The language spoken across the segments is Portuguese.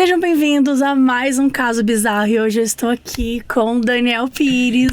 Sejam bem-vindos a mais um Caso Bizarro. E hoje eu estou aqui com Daniel Pires.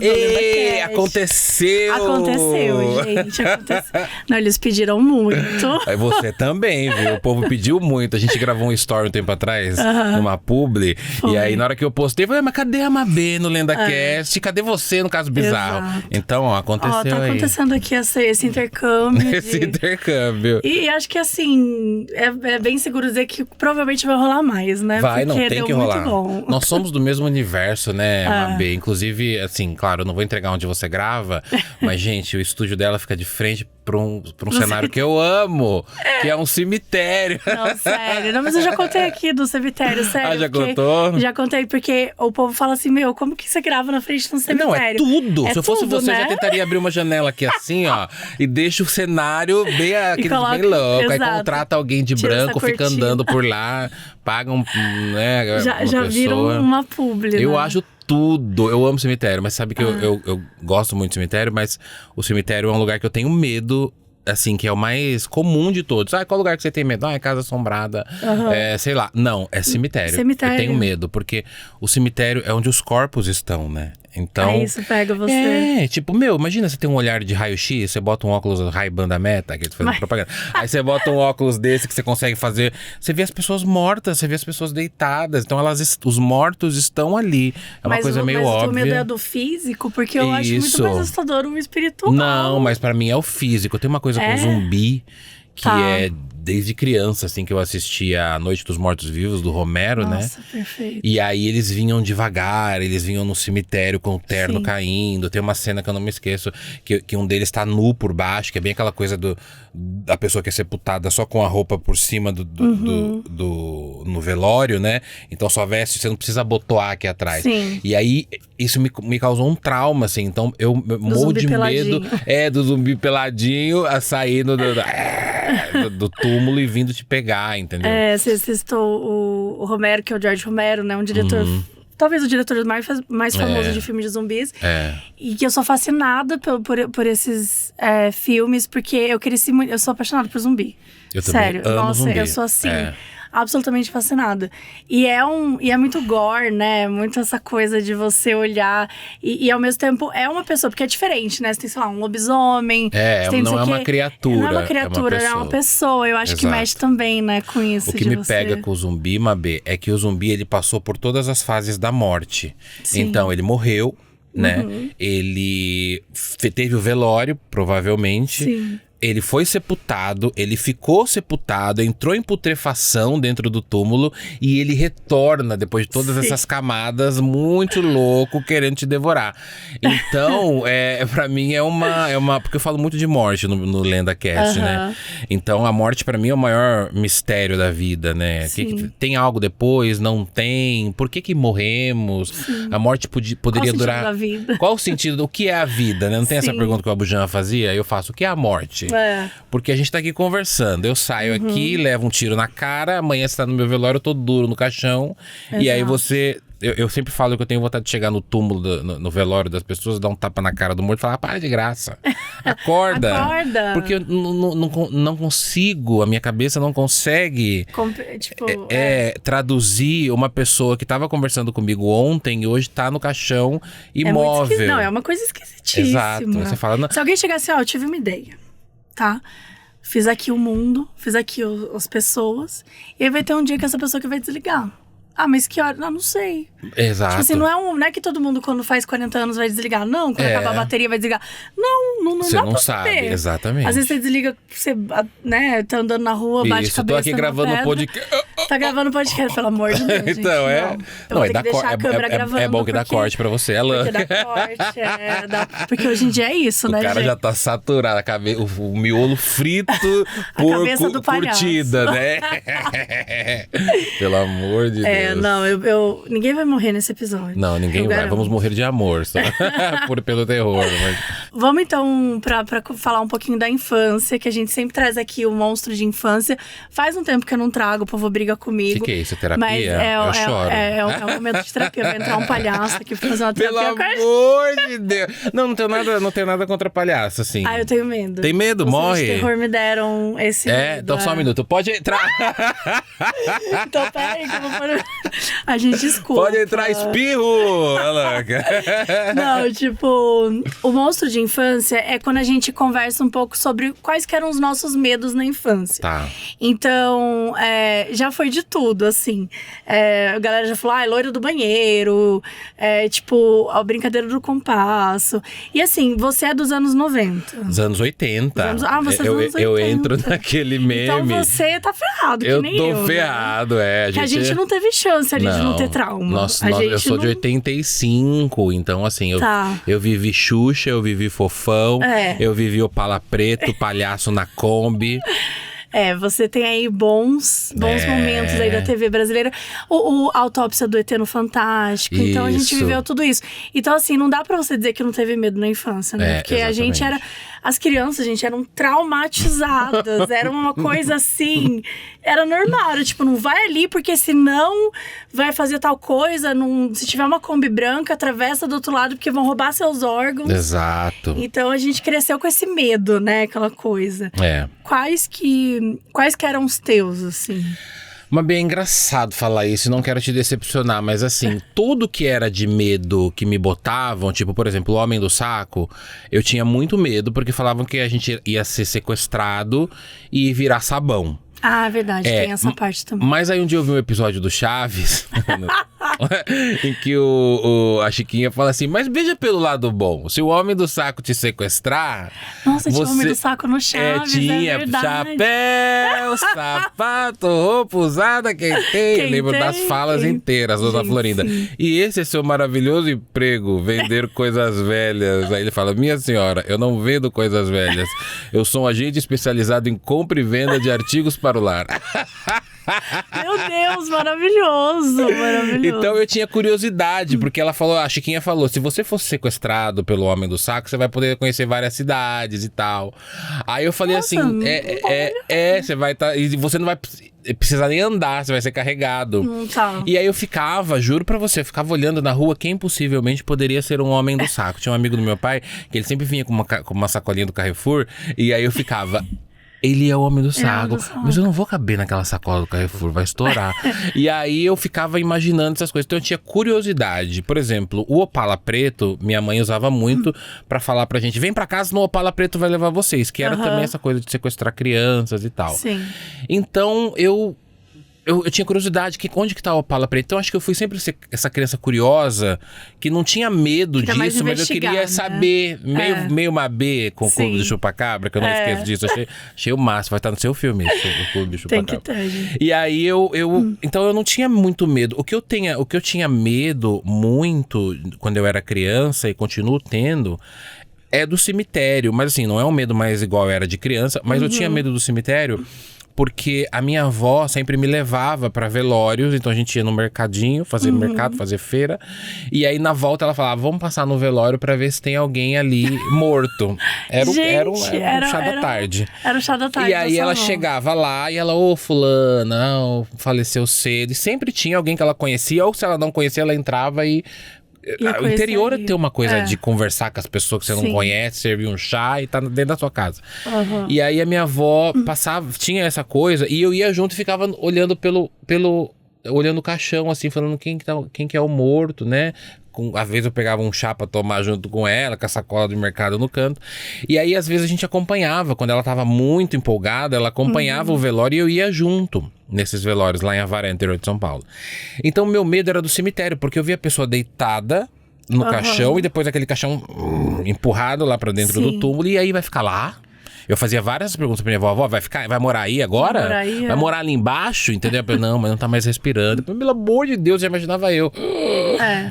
Aconteceu! Aconteceu, gente. Aconteceu. Não, eles pediram muito. Aí você também, viu? O povo pediu muito. A gente gravou um story um tempo atrás, numa publi. Foi. E aí, na hora que eu postei, eu falei, mas cadê a Mabê no LendaCast? Cadê você no Caso Bizarro? Exato. Então, ó, aconteceu Ó, tá aí. acontecendo aqui esse intercâmbio. Esse intercâmbio. E acho que, assim, é bem seguro dizer que provavelmente vai rolar mais, né? Vai, não, porque tem deu que rolar. muito bom. Nós somos do mesmo universo, né, Mabê? Inclusive, assim, claro, eu não vou entregar onde você grava, mas, gente, o estúdio dela fica de frente pra um cenário que eu amo, que é um cemitério. Não, sério. Não, mas eu já contei aqui do cemitério, sério. Já contou? Já contei, porque o povo fala assim, meu, como que você grava na frente de um cemitério? Não, é tudo. Se eu fosse tudo, você, né? eu já tentaria abrir uma janela aqui assim, ó, e deixa o cenário bem, aquele coloca- bem louco. exato. Aí contrata alguém de Tira branco, essa fica cortina. andando por lá, paga né, Já uma pessoa. viram uma publi, Eu né? acho tudo. Eu amo cemitério, mas sabe que eu gosto muito de cemitério, mas o cemitério é um lugar que eu tenho medo. Assim, que é o mais comum de todos. Qual lugar que você tem medo? É casa assombrada, sei lá. Não, é cemitério. Cemitério. Eu tenho medo, porque o cemitério é onde os corpos estão, né? Então, Aí isso pega você. É, tipo, imagina você tem um olhar de raio-x, você bota um óculos Ray-Ban da Meta, que eles fazem propaganda. Aí você bota um óculos desse que você consegue fazer. Você vê as pessoas mortas, você vê as pessoas deitadas. Então, os mortos estão ali. É uma coisa meio óbvia. Mas o teu medo é do físico, porque eu acho muito Isso. mais assustador o espiritual. Não, mas pra mim é o físico. Tem uma coisa com zumbi que Tá. é desde criança, assim, que eu assistia A Noite dos Mortos-Vivos, do Romero, né? Nossa, perfeito. E aí eles vinham devagar, eles vinham no cemitério com o terno Sim. caindo. Tem uma cena que eu não me esqueço, que um deles tá nu por baixo, que é bem aquela coisa da pessoa que é sepultada só com a roupa por cima no velório, né? Então só veste, você não precisa abotoar aqui atrás. Sim. E aí isso me causou um trauma, assim. Então eu morro zumbi de peladinho. medo do zumbi peladinho saindo do túmulo e vindo te pegar, entendeu? Você citou o Romero, que é o George Romero, né? Um diretor... Talvez o diretor mais famoso de filmes de zumbis. E que eu sou fascinada por esses filmes, porque eu cresci muito... Eu sou apaixonada por zumbi. Eu também Sério. amo Nossa, zumbi. eu sou assim... Absolutamente fascinada. E é muito gore, né? Muito essa coisa de você olhar e ao mesmo tempo é uma pessoa, porque é diferente, né? Você tem, sei lá, um lobisomem. você tem não sei é o uma quê. criatura. Não é uma criatura, é uma pessoa. Eu acho que Exato. mexe também, né, com isso. O que de me você... pega com o zumbi, Mabê, é que o zumbi ele passou por todas as fases da morte. Sim. Então ele morreu, né? Ele teve o velório, provavelmente. Sim. Ele foi sepultado, ele ficou sepultado, entrou em putrefação dentro do túmulo e ele retorna depois de todas essas camadas, muito louco, querendo te devorar. Então, pra mim é uma... Porque eu falo muito de morte no LendaCast, né? Então, a morte pra mim é o maior mistério da vida, né? Tem algo depois? Não tem? Por que morremos? Sim. A morte poderia durar... Qual o sentido da vida? Qual o sentido? O que é a vida, né? Não tem essa pergunta que o Abu Janra fazia? Eu faço, o que é a morte? Porque a gente tá aqui conversando. Eu saio aqui, levo um tiro na cara, amanhã você tá no meu velório, eu tô duro no caixão. E aí você... Eu sempre falo que eu tenho vontade de chegar no túmulo, no velório das pessoas, dar um tapa na cara do morto e falar, para de graça. Acorda. Acorda. Porque eu não consigo, a minha cabeça não consegue traduzir uma pessoa que tava conversando comigo ontem e hoje tá no caixão imóvel. Não, é uma coisa esquisitíssima. Exato. Você fala... Não... Se alguém chegar assim, eu tive uma ideia, tá? Fiz aqui o mundo, fiz aqui as pessoas, e aí vai ter um dia que essa pessoa que vai desligar. Mas que hora? Não sei. Exato. Tipo assim, não é que todo mundo quando faz 40 anos vai desligar. Não, quando acabar a bateria vai desligar. Não você dá não pra sabe, saber. exatamente. Às vezes você desliga, você, né, tá andando na rua, bate Isso, a cabeça tô aqui gravando pedra. podcast. Tá gravando podcast, pelo amor de Deus, gente. Então, Eu vou ter que deixar a câmera gravando. É bom que dá corte pra você, Alan. Porque dá corte, porque hoje em dia é isso, né, O cara gente? já tá saturado, o miolo frito A por cabeça do palhaço. curtida, né? Pelo amor de Deus. Não, ninguém vai morrer nesse episódio. Não, ninguém vai. garanto. Vamos morrer de amor, só. pelo terror. Mas... Vamos então pra falar um pouquinho da infância, que a gente sempre traz aqui o monstro de infância. Faz um tempo que eu não trago, o povo briga briga comigo. Que é isso? Terapia? Mas eu choro. É um momento de terapia. Vai entrar um palhaço aqui pra fazer uma terapia. Pelo amor de Deus! Não tenho nada contra palhaço, assim. Eu tenho medo. Tem medo? Morre? De terror me deram esse medo. Então só um minuto. Pode entrar. Então peraí que eu vou pôr... A gente desculpa. Pode entrar, espirro! Não, tipo... O monstro de infância é quando a gente conversa um pouco sobre quais que eram os nossos medos na infância. Tá. Então, já foi de tudo, assim. A galera já falou, loira do banheiro. Tipo, a brincadeira do compasso. E assim, você é dos anos 90. Dos anos 80. Você é dos anos 80. Eu entro naquele meme. Então você tá ferrado, que nem eu. Eu tô ferrado, né? A gente não teve chance ali de não ter trauma. Eu sou de 85, então assim, eu vivi Xuxa, eu vivi Fofão, eu vivi Opala Preto, Palhaço na Kombi. Você tem aí bons momentos aí da TV brasileira. A autópsia do ET no Fantástico. Isso. Então a gente viveu tudo isso. Então assim, não dá pra você dizer que não teve medo na infância, né? Porque exatamente. A gente era... As crianças, gente, eram traumatizadas. Era uma coisa assim... Era normal. Era, tipo, não vai ali porque senão vai fazer tal coisa. Se tiver uma Kombi branca, atravessa do outro lado porque vão roubar seus órgãos. Exato. Então a gente cresceu com esse medo, né? Aquela coisa. Quais que eram os teus, assim? Mas bem engraçado falar isso, não quero te decepcionar, mas assim, tudo que era de medo que me botavam, tipo, por exemplo, o Homem do Saco, eu tinha muito medo porque falavam que a gente ia ser sequestrado e virar sabão. Verdade, tem essa parte também. Mas aí um dia eu vi um episódio do Chaves, em que a Chiquinha fala assim, mas veja pelo lado bom, se o Homem do Saco te sequestrar... Nossa, tinha o Homem do Saco no Chaves, tinha chapéu, sapato, roupa usada, quem tem? Eu lembro das falas inteiras, Dona Florinda. Sim. E esse é seu maravilhoso emprego, vender coisas velhas. Aí ele fala, minha senhora, eu não vendo coisas velhas, eu sou um agente especializado em compra e venda de artigos para o lar. Meu Deus, maravilhoso. Então eu tinha curiosidade, porque a Chiquinha falou, se você fosse sequestrado pelo Homem do Saco, você vai poder conhecer várias cidades e tal. Aí eu falei assim, você vai estar... E você não vai precisar nem andar, você vai ser carregado. E aí eu juro pra você, eu ficava olhando na rua quem possivelmente poderia ser um Homem do Saco. Tinha um amigo do meu pai, que ele sempre vinha com uma sacolinha do Carrefour, e aí eu ficava... Ele é o Homem do Saco, mas eu não vou caber naquela sacola do Carrefour, vai estourar. E aí eu ficava imaginando essas coisas. Então eu tinha curiosidade. Por exemplo, o Opala Preto, minha mãe usava muito pra falar pra gente, vem pra casa, no Opala Preto vai levar vocês. Que era também essa coisa de sequestrar crianças e tal. Sim. Então eu tinha curiosidade, onde que tá o Opala Preto? Então acho que eu fui sempre essa criança curiosa, que não tinha medo disso, mas eu queria saber, meio Mabê com o Clube do Chupacabra, que eu não esqueço disso. Achei o máximo, vai estar no seu filme isso, o Clube do Chupacabra. Tem que ter. E aí então eu não tinha muito medo. O que eu tinha medo muito quando eu era criança e continuo tendo é do cemitério. Mas assim, não é um medo mais igual era de criança, mas eu tinha medo do cemitério porque a minha avó sempre me levava pra velórios, então a gente ia no mercadinho, fazer mercado, fazer feira, e aí na volta ela falava, vamos passar no velório pra ver se tem alguém ali morto. Era o chá da tarde. Era o chá da tarde. E aí ela chegava lá e ela, fulana, faleceu cedo, e sempre tinha alguém que ela conhecia, ou se ela não conhecia, ela entrava e... O interior tem uma coisa de conversar com as pessoas que você não conhece, servir um chá e tá dentro da sua casa. E aí a minha avó tinha essa coisa, e eu ia junto e ficava olhando olhando o caixão, assim, falando quem que é o morto, né? Às vezes eu pegava um chá pra tomar junto com ela, com a sacola do mercado no canto. E aí, às vezes, a gente acompanhava. Quando ela tava muito empolgada, ela acompanhava o velório e eu ia junto nesses velórios lá em Avaré, interior de São Paulo. Então, meu medo era do cemitério, porque eu via a pessoa deitada no caixão e depois aquele caixão empurrado lá pra dentro do túmulo. E aí vai ficar lá. Eu fazia várias perguntas pra minha avó, vai morar aí agora? Vai morar ali embaixo, entendeu? Não, mas não tá mais respirando. Pelo amor de Deus, já imaginava eu.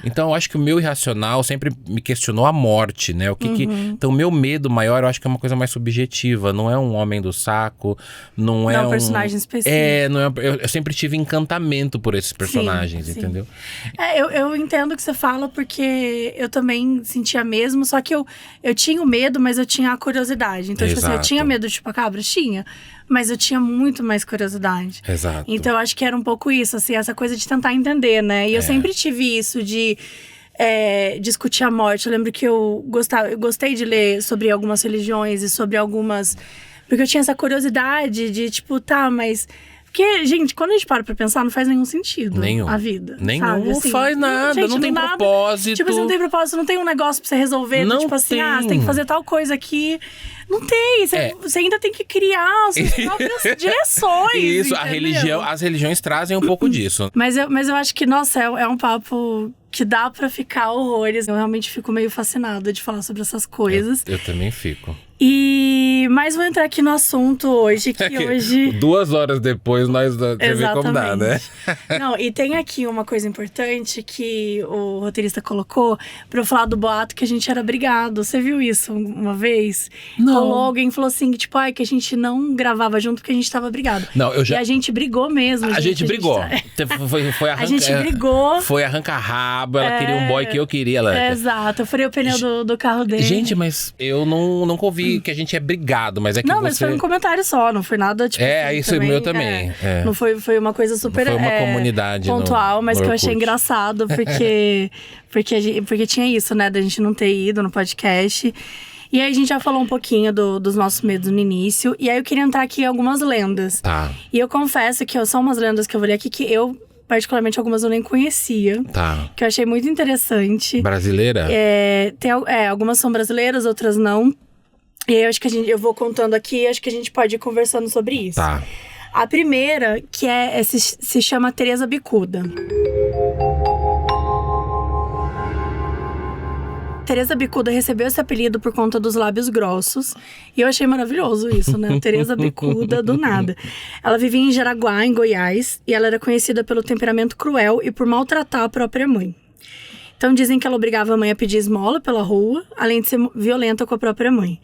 Então, eu acho que o meu irracional sempre me questionou a morte, né? Então, o meu medo maior, eu acho que é uma coisa mais subjetiva. Não é um Homem do Saco, não é um personagem específico. Eu sempre tive encantamento por esses personagens, entendeu? Eu entendo o que você fala, porque eu também sentia mesmo, só que eu tinha o medo, mas eu tinha a curiosidade. Então, tipo assim, eu tinha medo de chupacabra? Tinha. Mas eu tinha muito mais curiosidade. Exato. Então eu acho que era um pouco isso, assim, essa coisa de tentar entender, né? E eu sempre tive isso de discutir a morte. Eu lembro que eu gostei de ler sobre algumas religiões e sobre algumas... Porque eu tinha essa curiosidade de, tipo, tá, mas... Porque, gente, quando a gente para pra pensar, não faz nenhum sentido a vida. Nenhum, sabe? Assim, faz nada, gente, não tem nada. propósito. Tipo, você não tem propósito, não tem um negócio pra você resolver. Não tipo assim, tem. você tem que fazer tal coisa aqui. Não tem, você ainda tem que criar as suas próprias direções. Isso, entendeu? as religiões trazem um pouco disso. Mas eu acho que, nossa, é um papo que dá pra ficar horrores. Eu realmente fico meio fascinada de falar sobre essas coisas. Eu também fico. Mas vou entrar aqui no assunto hoje, que hoje... 2 horas depois, você vê como dá, né? Não, e tem aqui uma coisa importante que o roteirista colocou pra eu falar do boato que a gente era brigado. Você viu isso uma vez? Não. Alguém falou assim, tipo, que a gente não gravava junto porque a gente tava brigado. Não, eu já... E a gente brigou mesmo. A gente brigou. Foi a gente brigou. Foi arranca-rabo, ela queria um boy que eu queria, ela. Exato, eu furei o pneu do carro dele. Gente, mas eu nunca ouvi que a gente é brigado, mas é que não, mas foi um comentário só, não foi nada, tipo... isso também, meu também. Não foi uma coisa super... Não foi uma comunidade pontual, mas no que eu achei engraçado, porque tinha isso, né, da gente não ter ido no podcast. E aí a gente já falou um pouquinho dos nossos medos no início. E aí eu queria entrar aqui em algumas lendas. Tá. E eu confesso que são umas lendas que eu vou ler aqui que eu... Particularmente, algumas eu nem conhecia. Tá. Que eu achei muito interessante. Brasileira? Algumas são brasileiras, outras não. E aí, eu acho que eu vou contando aqui, acho que a gente pode ir conversando sobre isso. Tá. A primeira, que se chama Teresa Bicuda. Teresa Bicuda recebeu esse apelido por conta dos lábios grossos. E eu achei maravilhoso isso, né? Teresa Bicuda, do nada. Ela vivia em Jaraguá, em Goiás. E ela era conhecida pelo temperamento cruel e por maltratar a própria mãe. Então dizem que ela obrigava a mãe a pedir esmola pela rua, além de ser violenta com a própria mãe.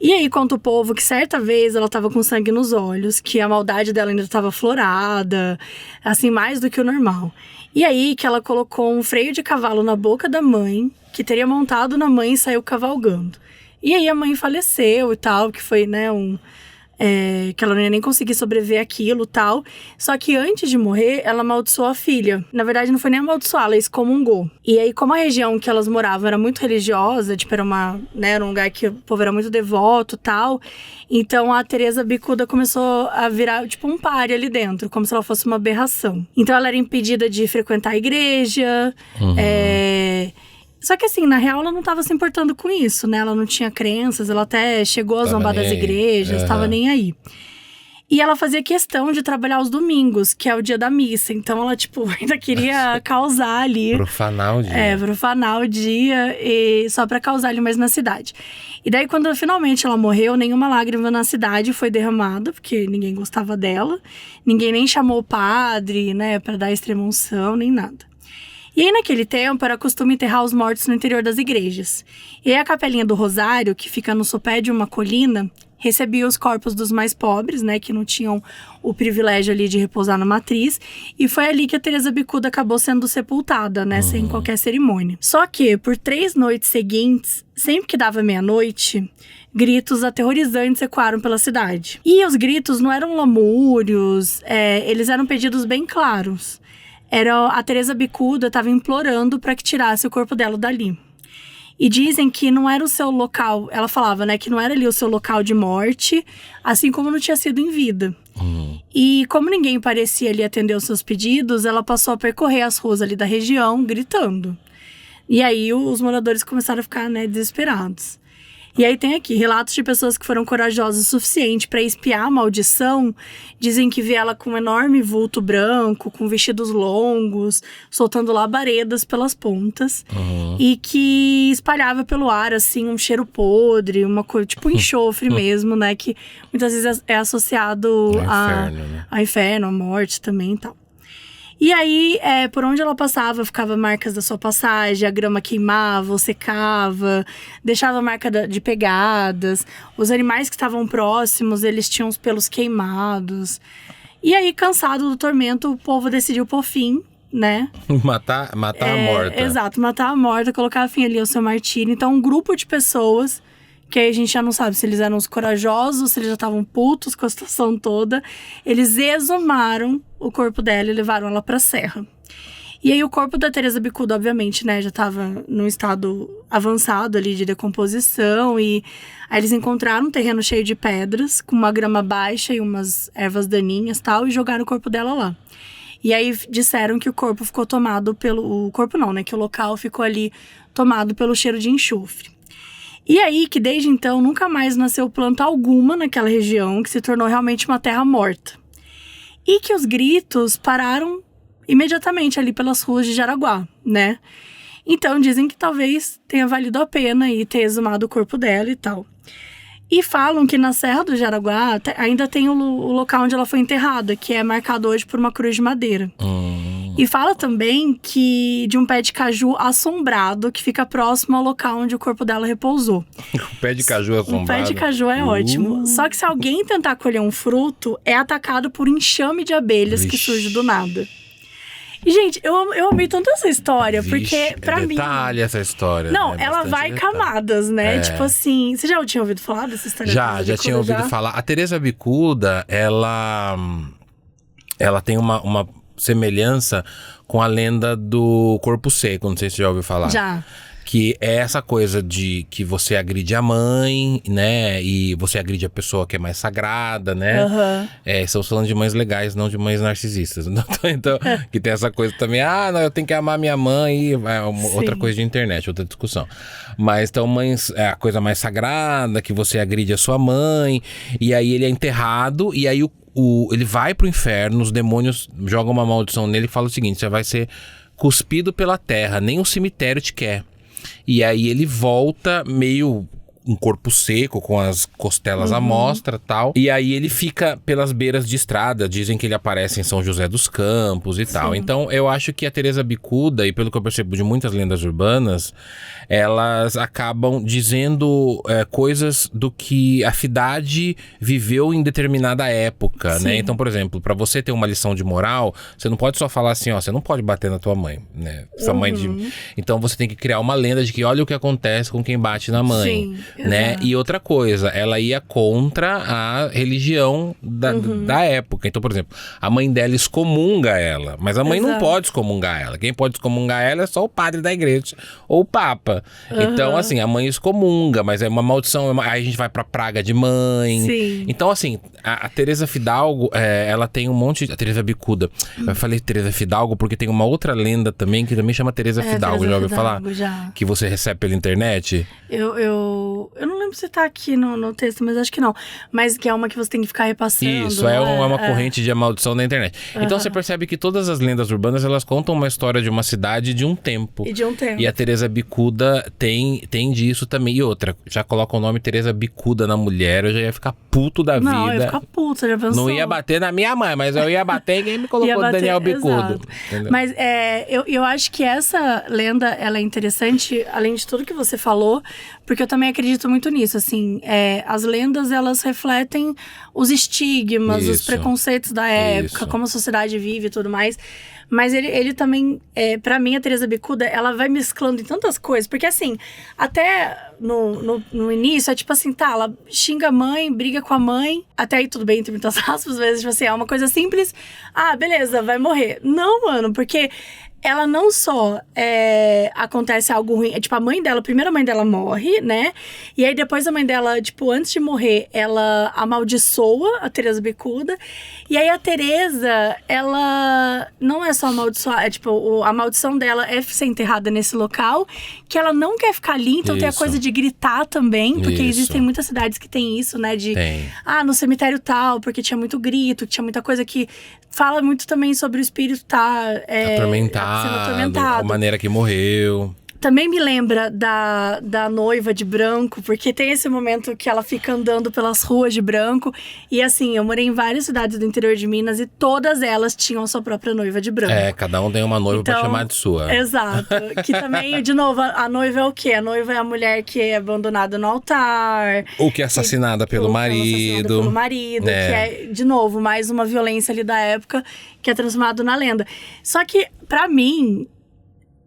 E aí conta o povo que certa vez ela estava com sangue nos olhos, que a maldade dela ainda estava aflorada, assim, mais do que o normal. E aí que ela colocou um freio de cavalo na boca da mãe, que teria montado na mãe e saiu cavalgando. E aí a mãe faleceu e tal, que foi, né, que ela não ia nem conseguir sobreviver àquilo e tal. Só que antes de morrer, ela amaldiçoou a filha. Na verdade, não foi nem amaldiçoar, ela excomungou. E aí, como a região que elas moravam era muito religiosa, tipo, era um lugar que o povo era muito devoto e tal. Então, a Teresa Bicuda começou a virar, tipo, um páreo ali dentro, como se ela fosse uma aberração. Então, ela era impedida de frequentar a igreja, Só que assim, na real, ela não estava se importando com isso, né? Ela não tinha crenças, ela até chegou a zombar das igrejas, estava nem aí. E ela fazia questão de trabalhar os domingos, que é o dia da missa. Então ela, tipo, ainda queria causar ali. Profanar o dia. Profanar o dia, e só pra causar ali mais na cidade. E daí, quando finalmente ela morreu, nenhuma lágrima na cidade foi derramada, porque ninguém gostava dela. Ninguém nem chamou o padre, né, pra dar extrema-unção, nem nada. E aí, naquele tempo, era costume enterrar os mortos no interior das igrejas. E aí, a capelinha do Rosário, que fica no sopé de uma colina, recebia os corpos dos mais pobres, né, que não tinham o privilégio ali de repousar na matriz. E foi ali que a Teresa Bicuda acabou sendo sepultada, né, sem qualquer cerimônia. Só que, por 3 noites seguintes, sempre que dava meia-noite, gritos aterrorizantes ecoaram pela cidade. E os gritos não eram lamúrios, eles eram pedidos bem claros. A Teresa Bicuda estava implorando para que tirasse o corpo dela dali. E dizem que não era o seu local, ela falava, né, que não era ali o seu local de morte, assim como não tinha sido em vida. E como ninguém parecia ali atender os seus pedidos, ela passou a percorrer as ruas ali da região, gritando. E aí os moradores começaram a ficar, né, desesperados. E aí tem aqui relatos de pessoas que foram corajosas o suficiente para espiar a maldição. Dizem que vê ela com um enorme vulto branco, com vestidos longos, soltando labaredas pelas pontas. E que espalhava pelo ar, assim, um cheiro podre, uma coisa, tipo enxofre mesmo, né? Que muitas vezes é associado ao inferno, à morte também e tal. E aí, por onde ela passava, ficava marcas da sua passagem, a grama queimava ou secava, deixava marca de pegadas. Os animais que estavam próximos, eles tinham os pelos queimados. E aí, cansado do tormento, o povo decidiu pôr fim, né? Matar a morta. Exato, matar a morta, colocar fim ali ao seu martírio. Então, um grupo de pessoas porque aí a gente já não sabe se eles eram os corajosos, se eles já estavam putos com a situação toda. Eles exumaram o corpo dela e levaram ela pra serra. E aí o corpo da Teresa Bicuda, obviamente, né, já estava num estado avançado ali de decomposição. E aí eles encontraram um terreno cheio de pedras, com uma grama baixa e umas ervas daninhas e tal, e jogaram o corpo dela lá. E aí disseram que o corpo ficou tomado pelo... O corpo não, né, que o local ficou ali tomado pelo cheiro de enxofre. E aí que desde então nunca mais nasceu planta alguma naquela região, que se tornou realmente uma terra morta. E que os gritos pararam imediatamente ali pelas ruas de Jaraguá, né? Então dizem que talvez tenha valido a pena aí ter exumado o corpo dela e tal. E falam que na Serra do Jaraguá ainda tem o local onde ela foi enterrada, que é marcado hoje por uma cruz de madeira. E fala também que de um pé de caju assombrado que fica próximo ao local onde o corpo dela repousou. O pé de caju assombrado? O pé de caju é ótimo. Só que se alguém tentar colher um fruto, é atacado por enxame de abelhas que surge do nada. E, gente, eu amei tanto essa história, porque pra mim... detalhe essa história. Não, né? ela vai camadas, né? Tipo assim, você já tinha ouvido falar dessa história? Já tinha ouvido falar. A Teresa Bicuda, ela tem uma semelhança com a lenda do corpo seco, não sei se você já ouviu falar. Já. Que é essa coisa de que você agride a mãe, né? E você agride a pessoa que é mais sagrada, né? Estamos falando de mães legais, não de mães narcisistas. Então, que tem essa coisa também. Não, eu tenho que amar minha mãe. Outra coisa de internet, outra discussão. Mas então, mães é a coisa mais sagrada, que você agride a sua mãe. E aí ele é enterrado, e aí ele vai pro inferno, os demônios jogam uma maldição nele e falam o seguinte: você vai ser cuspido pela terra, nem um cemitério te quer. E aí ele volta meio um corpo seco, com as costelas à mostra e tal. E aí ele fica pelas beiras de estrada. Dizem que ele aparece em São José dos Campos e tal. Então eu acho que a Teresa Bicuda, e pelo que eu percebo de muitas lendas urbanas, elas acabam dizendo coisas do que a cidade viveu em determinada época, né? Então, por exemplo, para você ter uma lição de moral, você não pode só falar assim, ó, você não pode bater na tua mãe, né? Essa mãe Então você tem que criar uma lenda de que olha o que acontece com quem bate na mãe. Né? E outra coisa, ela ia contra a religião da época. Então, por exemplo, a mãe dela excomunga ela, mas a mãe não pode excomungar ela. Quem pode excomungar ela é só o padre da igreja ou o papa. Então, assim, a mãe excomunga, mas é uma maldição. Aí a gente vai pra praga de mãe. Então, assim, a Teresa Fidalgo, ela tem um monte... A Teresa Bicuda. Eu falei Teresa Fidalgo porque tem uma outra lenda também que também chama Teresa Fidalgo. Já ouviu falar? Já. Que você recebe pela internet? Eu não lembro se tá aqui no texto, mas acho que não. Mas que é uma que você tem que ficar repassando. Isso, é uma corrente de maldição na internet. Então você percebe que todas as lendas urbanas, elas contam uma história de uma cidade de um tempo. E de um tempo. E a Teresa Bicuda tem disso também. E outra, já coloca o nome Teresa Bicuda na mulher, eu já ia ficar puto da vida. Não, eu ia ficar puta, já pensou? Não ia bater na minha mãe, mas eu ia bater em quem me colocou Daniel Bicudo. Mas eu acho que essa lenda, ela é interessante, além de tudo que você falou, porque eu também acredito muito nisso, assim, as lendas, elas refletem os estigmas, os preconceitos da época, como a sociedade vive e tudo mais. Mas ele também, pra mim, a Teresa Bicuda, ela vai mesclando em tantas coisas. Porque, assim, até no início, é tipo assim, tá, ela xinga a mãe, briga com a mãe. Até aí tudo bem, entre muitas aspas, às vezes, tipo assim, é uma coisa simples. Beleza, vai morrer. Não, mano, porque... ela não só acontece algo ruim, tipo, a primeira mãe dela morre, né? E aí depois a mãe dela, tipo, antes de morrer, ela amaldiçoa a Teresa Bicuda. E aí a Teresa, ela não é só amaldiçoar, tipo, a maldição dela é ser enterrada nesse local, que ela não quer ficar ali, então tem a coisa de gritar também, porque existem muitas cidades que tem isso, né? No cemitério tal, porque tinha muito grito, tinha muita coisa que fala muito também sobre o espírito sendo atormentado. A maneira que morreu. Também me lembra da noiva de branco, porque tem esse momento que ela fica andando pelas ruas de branco. E assim, eu morei em várias cidades do interior de Minas e todas elas tinham a sua própria noiva de branco. Cada um tem uma noiva pra chamar de sua. Exato. Que também, de novo, a noiva é o quê? A noiva é a mulher que é abandonada no altar. Ou que é assassinada pelo marido. Que é, de novo, mais uma violência ali da época que é transformado na lenda. Só que, pra mim...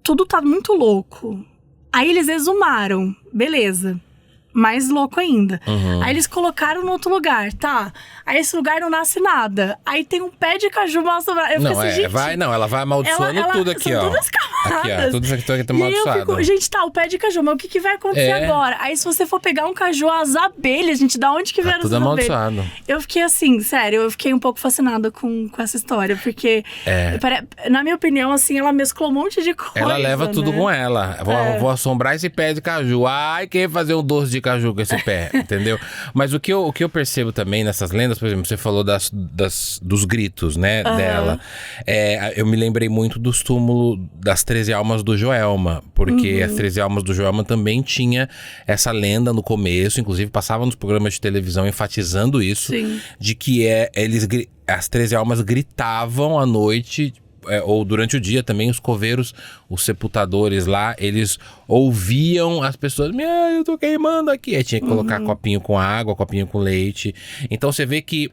tudo tá muito louco. Aí eles exumaram, beleza. mais louco ainda. Aí eles colocaram no outro lugar, tá? Aí esse lugar não nasce nada. Aí tem um pé de caju mal assombrado. Eu Não, assim, gente, ela vai amaldiçoando tudo aqui, são ó. todas camadas. Aqui, ó, tudo isso aqui tá E aí amaldiçoado. eu fico, gente, tá, o pé de caju, mas o que vai acontecer agora? Aí se você for pegar um caju, as abelhas, gente, da onde que vieram tudo essas abelhas? amaldiçoado. Eu fiquei assim, sério, eu fiquei um pouco fascinada com essa história, porque, na minha opinião, assim, ela mesclou um monte de coisa. Ela leva tudo com ela. Vou assombrar esse pé de caju. Ai, quem vai fazer um doce de caju com esse pé, entendeu? Mas o que eu percebo também nessas lendas, por exemplo, você falou dos gritos, né, dela. Eu me lembrei muito dos túmulos das 13 almas do Joelma, porque as 13 almas do Joelma também tinha essa lenda no começo, inclusive passavam nos programas de televisão enfatizando isso, de que as 13 almas gritavam à noite, ou durante o dia também, os coveiros, os sepultadores lá, eles ouviam as pessoas, eu tô queimando aqui. Aí tinha que colocar copinho com água, copinho com leite. Então você vê que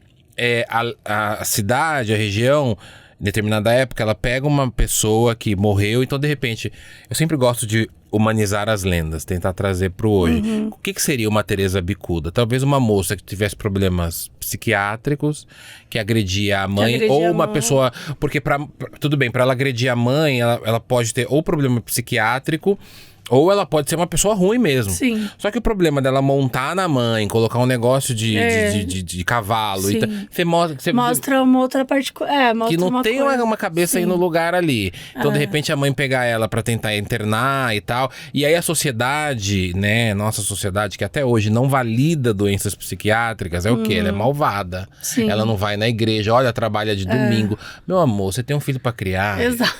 a cidade, a região, em determinada época, ela pega uma pessoa que morreu. Então, de repente, eu sempre gosto de humanizar as lendas, tentar trazer pro hoje. O que seria uma Teresa Bicuda? Talvez uma moça que tivesse problemas psiquiátricos, que agredia a mãe, ou uma pessoa... Porque, tudo bem, para ela agredir a mãe, ela pode ter ou problema psiquiátrico, ou ela pode ser uma pessoa ruim mesmo. Sim. Só que o problema dela montar na mãe, colocar um negócio de cavalo... Você mostra uma outra parte... mostra que não uma tem coisa. uma cabeça aí no lugar ali. Então, de repente, a mãe pegar ela pra tentar internar e tal. E aí a sociedade, né? Nossa sociedade, que até hoje não valida doenças psiquiátricas, é o quê? Ela é malvada. Sim. Ela não vai na igreja, olha, trabalha de domingo. Meu amor, você tem um filho pra criar. Exato.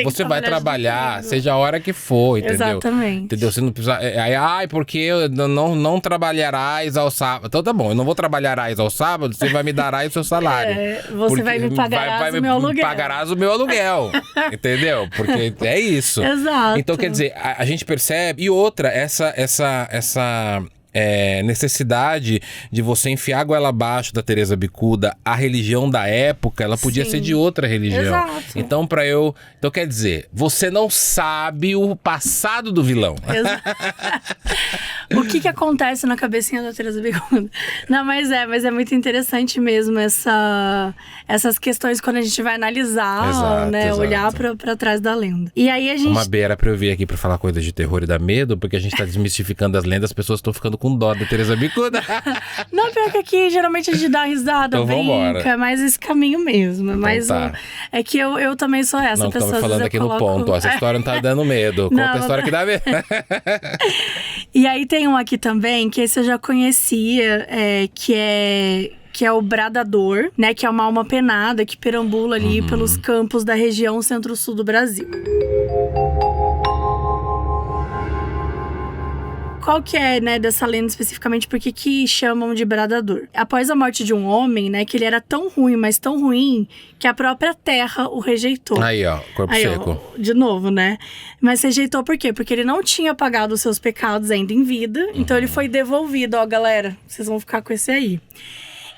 Você vai trabalhar, seja a hora que for, entendeu? Exatamente. Entendeu? Você não precisa... porque eu não trabalharás ao sábado. Então tá bom, eu não vou trabalharás ao sábado, você vai me darás o seu salário. Você vai me pagarás o meu aluguel. Pagarás o meu aluguel, entendeu? Porque é isso. Exato. Então, quer dizer, a gente percebe... E outra, essa necessidade de você enfiar a goela abaixo da Teresa Bicuda, a religião da época, ela podia ser de outra religião. Exato. Então, então, quer dizer, você não sabe o passado do vilão. O que acontece na cabecinha da Teresa Bicuda? Não, mas é muito interessante mesmo essas questões quando a gente vai analisar, né? Exato. Olhar pra trás da lenda. E aí a gente... Uma beira pra eu vir aqui pra falar coisas de terror e dar medo, porque a gente tá desmistificando as lendas, as pessoas estão ficando com dó da Teresa Bicuda. Não, pior que aqui geralmente a gente dá risada, então, brinca, é mais esse caminho mesmo. Então, mas é que eu também sou essa pessoa. Não, estamos falando aqui no ponto, ó, essa história não tá dando medo. Conta a história que dá medo. E aí tem um aqui também, que esse eu já conhecia, que é o Bradador, né? Que é uma alma penada que perambula ali pelos campos da região centro-sul do Brasil. Qual que é, né, dessa lenda especificamente, por que chamam de Bradador? Após a morte de um homem, né, que ele era tão ruim, mas tão ruim, que a própria terra o rejeitou. Aí, ó, corpo seco. Ó, de novo, né? Mas rejeitou por quê? Porque ele não tinha pagado os seus pecados ainda em vida, então ele foi devolvido. Ó, galera, vocês vão ficar com esse aí.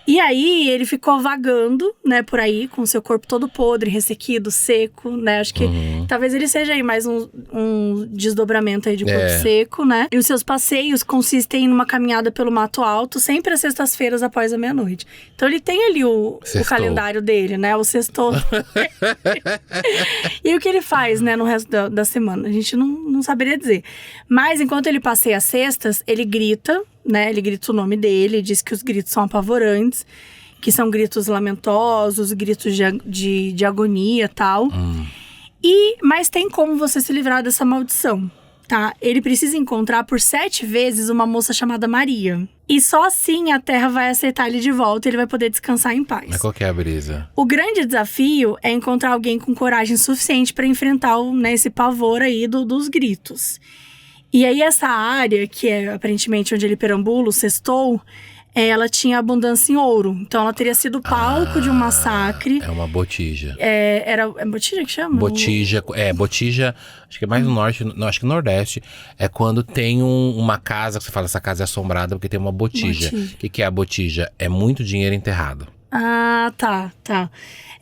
E aí, ele ficou vagando, né, por aí, com o seu corpo todo podre, ressequido, seco, né? Acho que talvez ele seja aí mais um desdobramento aí de corpo seco, né? E os seus passeios consistem numa caminhada pelo Mato Alto, sempre às sextas-feiras após a meia-noite. Então, ele tem ali o calendário dele, né? O sextou. E o que ele faz, né, no resto da semana? A gente não saberia dizer. Mas, enquanto ele passeia as sextas, ele grita, né? Ele grita o nome dele, diz que os gritos são apavorantes, que são gritos lamentosos, gritos de agonia e tal. Mas tem como você se livrar dessa maldição, tá? Ele precisa encontrar por 7 vezes uma moça chamada Maria. E só assim a terra vai aceitar ele de volta e ele vai poder descansar em paz. Mas qual que é a brisa? O grande desafio é encontrar alguém com coragem suficiente para enfrentar esse pavor aí dos gritos. E aí essa área, que é aparentemente onde ele perambula, o sextou, ela tinha abundância em ouro. Então ela teria sido palco de um massacre. É uma botija. É botija que chama? Botija, acho que é mais no norte, não, acho que no nordeste. É quando tem uma casa, que você fala, essa casa é assombrada porque tem uma botija. O que é a botija? É muito dinheiro enterrado. Ah, tá.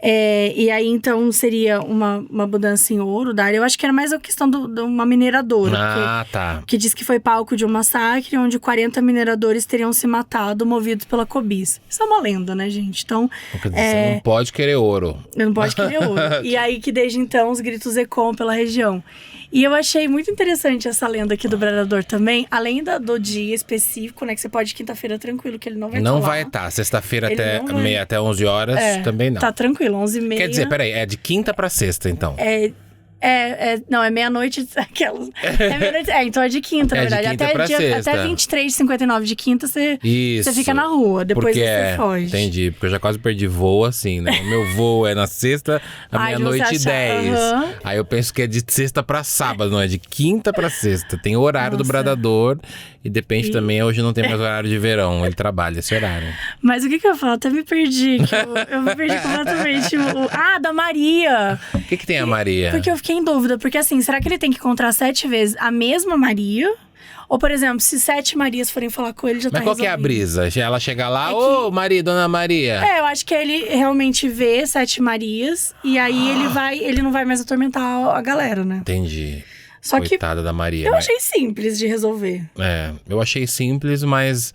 E aí, então, seria uma mudança em ouro da área. Eu acho que era mais a questão de uma mineradora. Tá. Que diz que foi palco de um massacre onde 40 mineradores teriam se matado movidos pela cobiça. Isso é uma lenda, né, gente? Então, você não pode querer ouro. Não pode querer ouro. E aí que desde então os gritos ecoam pela região. E eu achei muito interessante essa lenda aqui do Bradador também, além do dia específico, né? Que você pode quinta-feira tranquilo, que ele não vai estar. Não vai estar. Sexta-feira até 11 horas também não. Tá tranquilo, 11h30. Quer dizer, peraí, é de quinta pra sexta, então. Não, é meia-noite, aquelas. Então é de quinta, na verdade. Até 23h59 de quinta, você fica na rua. Depois você foge. Entendi, porque eu já quase perdi voo assim, né? O meu voo é na sexta, meia-noite e 10. Aí eu penso que é de sexta pra sábado, não é de quinta pra sexta. Tem o horário do Bradador e depende também, hoje não tem mais horário de verão, ele trabalha esse horário. Mas o que eu falo? Até me perdi, eu me perdi completamente. Da Maria! O que tem a Maria? Porque eu fiquei em dúvida, porque assim, será que ele tem que encontrar 7 vezes a mesma Maria? Ou, por exemplo, se 7 Marias forem falar com ele, já tá resolvido. Mas qual que é a brisa? Ela chega lá, Maria, Dona Maria. Eu acho que ele realmente vê 7 Marias e aí ele não vai mais atormentar a galera, né? Entendi. Só Coitada da Maria. Eu achei simples de resolver. Eu achei simples, mas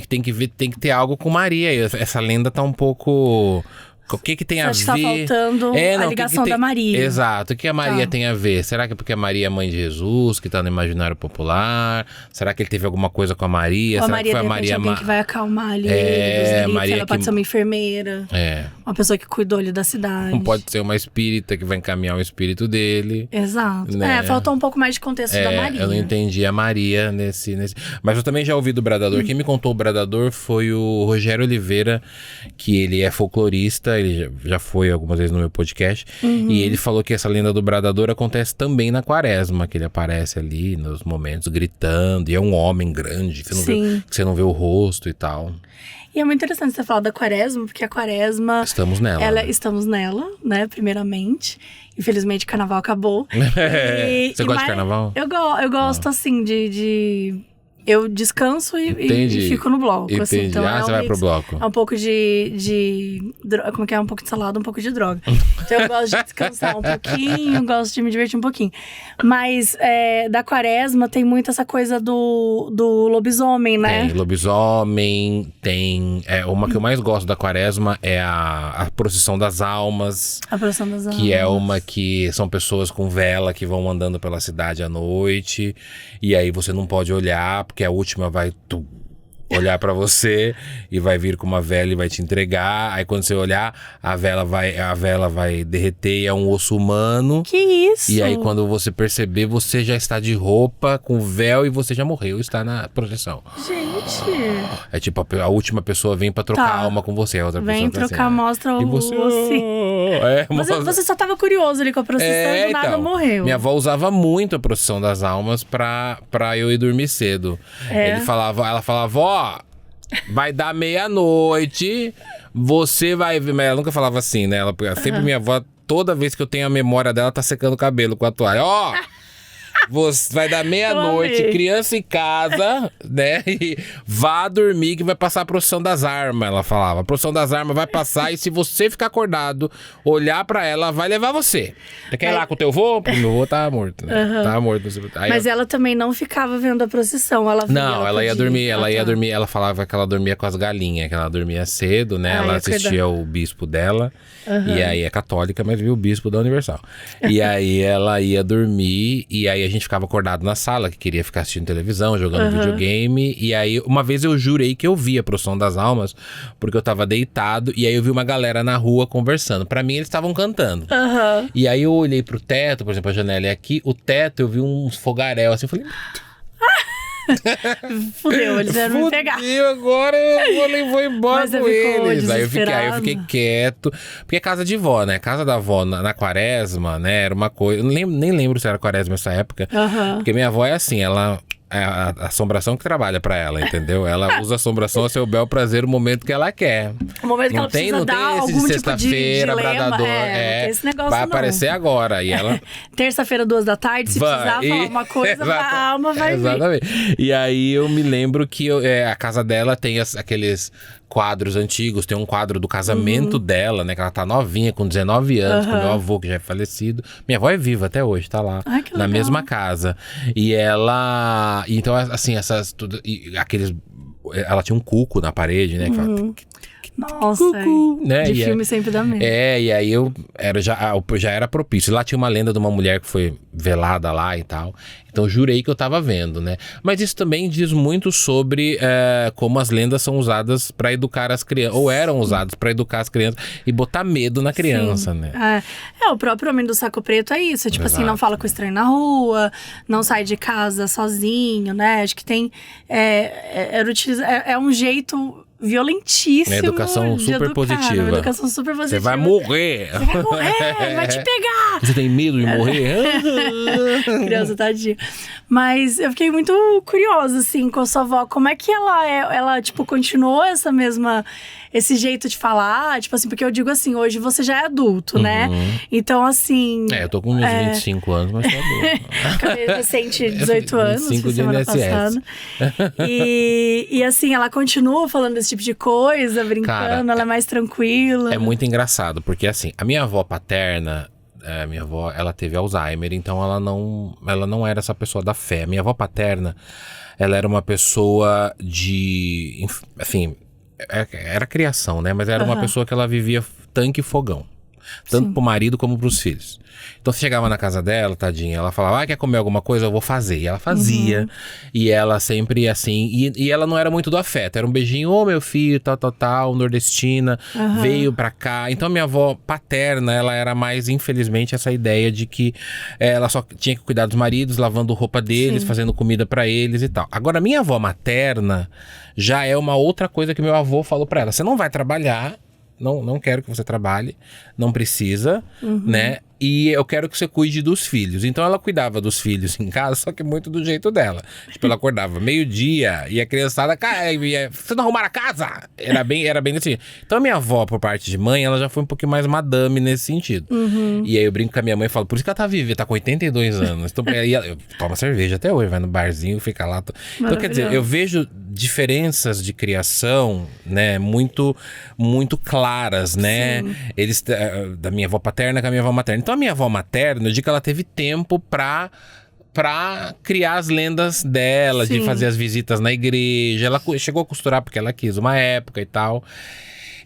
tem que ter algo com Maria. Essa lenda tá um pouco... O que tem a ver? Tá faltando a ligação da Maria. Exato. O que a Maria tem a ver? Será que é porque a Maria é mãe de Jesus, que tá no imaginário popular? Será que ele teve alguma coisa com a Maria? Ou Será que foi a Maria alguém que vai acalmar ali? Maria pode ser uma enfermeira. Uma pessoa que cuidou ali da cidade. Não pode ser uma espírita que vai encaminhar o espírito dele. Exato. Né? Faltou um pouco mais de contexto da Maria. Eu não entendi a Maria nesse... Mas eu também já ouvi do Bradador. Quem me contou o Bradador foi o Rogério Oliveira, que ele é folclorista. Ele já foi algumas vezes no meu podcast. E ele falou que essa lenda do Bradador acontece também na Quaresma, que ele aparece ali nos momentos gritando, e é um homem grande, que você não vê o rosto e tal. E é muito interessante você falar da Quaresma, porque a Quaresma... Estamos nela. Estamos nela, né, primeiramente. Infelizmente, o carnaval acabou. Você gosta de carnaval? Eu gosto, assim, eu descanso e fico no bloco. Entendi. Assim, então você vai pro bloco. É um pouco como que é? Um pouco de salada, um pouco de droga. Então eu gosto de descansar um pouquinho, gosto de me divertir um pouquinho. Mas da Quaresma tem muito essa coisa do lobisomem, né? Tem lobisomem, tem... uma que eu mais gosto da Quaresma é a procissão das almas. A procissão das almas. Que é uma que são pessoas com vela que vão andando pela cidade à noite. E aí você não pode olhar, porque a última vai olhar pra você e vai vir com uma vela e vai te entregar. Aí quando você olhar, a vela vai derreter e é um osso humano. Que isso? E aí quando você perceber, você já está de roupa, com véu e você já morreu, está na procissão. Gente! É tipo, a última pessoa vem pra trocar a alma com você, a outra vem pessoa trocar, mostra o você... Você só tava curioso ali com a procissão e do nada morreu. Minha avó usava muito a procissão das almas pra eu ir dormir cedo. Ela falava, ó, vai dar meia-noite, você vai ver. Mas ela nunca falava assim, né? Sempre minha avó, toda vez que eu tenho a memória dela, tá secando o cabelo com a toalha. Ó! Você vai dar meia-noite, criança em casa, né? E vá dormir que vai passar a procissão das armas, ela falava. A procissão das armas vai passar e se você ficar acordado, olhar pra ela, vai levar você. Você quer ir lá com o teu vô? Porque meu vô tava morto, né? Tava morto. Aí mas ela também não ficava vendo a procissão, ela via. Não, ela ia dormir, ela falava que ela dormia com as galinhas, que ela dormia cedo, né? Ela assistia o bispo dela, e aí é católica, mas viu o bispo da Universal. E aí ela ia dormir, e aí a gente ficava acordado na sala, que queria ficar assistindo televisão, jogando videogame. E aí, uma vez eu jurei que eu via a procissão das almas, porque eu tava deitado, e aí eu vi uma galera na rua conversando. Pra mim, eles estavam cantando. E aí eu olhei pro teto, por exemplo, a janela é aqui, o teto eu vi uns fogaréu assim, eu falei... Fudeu, eles vieram me pegar. Fudeu, agora eu vou embora com eles. Aí eu fiquei quieto. Porque é casa de vó, né? Casa da avó na Quaresma, né? Era uma coisa... Nem lembro se era Quaresma nessa época. Porque minha avó é assim, ela a assombração que trabalha pra ela, entendeu? Ela usa a assombração a seu bel prazer o momento que ela quer. O momento que ela precisa dar algum tipo de sexta-feira, bradador. Esse negócio vai não. aparecer agora. E ela... Terça-feira, 2h, se precisar falar uma coisa, a alma vai exatamente. Vir. E aí eu me lembro que a casa dela tem aqueles quadros antigos. Tem um quadro do casamento dela, né? Que ela tá novinha, com 19 anos, com meu avô, que já é falecido. Minha avó é viva até hoje, tá lá. Ai, que legal. Na mesma casa. E ela... Então, assim, aqueles... Ela tinha um cuco na parede, né? Nossa, né? De filme sempre dá medo. E aí já era propício. Lá tinha uma lenda de uma mulher que foi velada lá e tal. Então eu jurei que eu tava vendo, né? Mas isso também diz muito sobre como as lendas são usadas para educar as crianças. Ou eram usadas para educar as crianças e botar medo na criança, né? O próprio Homem do Saco Preto é isso. Tipo assim, não fala com estranho na rua, não sai de casa sozinho, né? Acho que tem... É um jeito... violentíssimo. Educação super positiva. Educação super positiva. Você vai morrer. Você vai morrer, vai te pegar. Você tem medo de morrer? Criança, tadinha. Mas eu fiquei muito curiosa, assim, com a sua avó. Como é que ela tipo, continuou esse jeito de falar? Tipo assim, porque eu digo assim, hoje você já é adulto, né? Então, assim... eu tô com uns 25 anos, mas tô adulto. Acabei recente, 18 anos, 25 semana passada. E assim, ela continua falando esse tipo de coisa, brincando, cara, ela é mais tranquila. É muito engraçado, porque assim, a minha avó paterna, minha avó, ela teve Alzheimer, então ela não era essa pessoa da fé. A minha avó paterna, ela era uma pessoa de... Enfim, era criação, né? Mas era uma pessoa que ela vivia tanque e fogão. Tanto pro marido como pros filhos. Então você chegava na casa dela, tadinha, ela falava, quer comer alguma coisa? Eu vou fazer. E ela fazia. E ela sempre assim, e ela não era muito do afeto. Era um beijinho, meu filho, tal, nordestina, veio pra cá. Então minha avó paterna, ela era mais, infelizmente, essa ideia de que ela só tinha que cuidar dos maridos, lavando roupa deles, fazendo comida pra eles e tal. Agora, minha avó materna já é uma outra coisa que meu avô falou pra ela. Você não vai trabalhar, não quero que você trabalhe, não precisa, né? E eu quero que você cuide dos filhos. Então ela cuidava dos filhos em casa, só que muito do jeito dela. Tipo, ela acordava meio-dia e a criançada, você não arrumaram a casa? Era bem assim. Então a minha avó, por parte de mãe, ela já foi um pouquinho mais madame nesse sentido. E aí eu brinco com a minha mãe e falo, por isso que ela tá viva, tá com 82 anos. Então, eu toma cerveja até hoje, vai no barzinho, fica lá. Então, quer dizer, eu vejo diferenças de criação, né, muito, muito claras, né? Eles, da minha avó paterna com a minha avó materna. Então a minha avó materna, eu digo que ela teve tempo pra criar as lendas dela, de fazer as visitas na igreja. Ela chegou a costurar porque ela quis uma época e tal.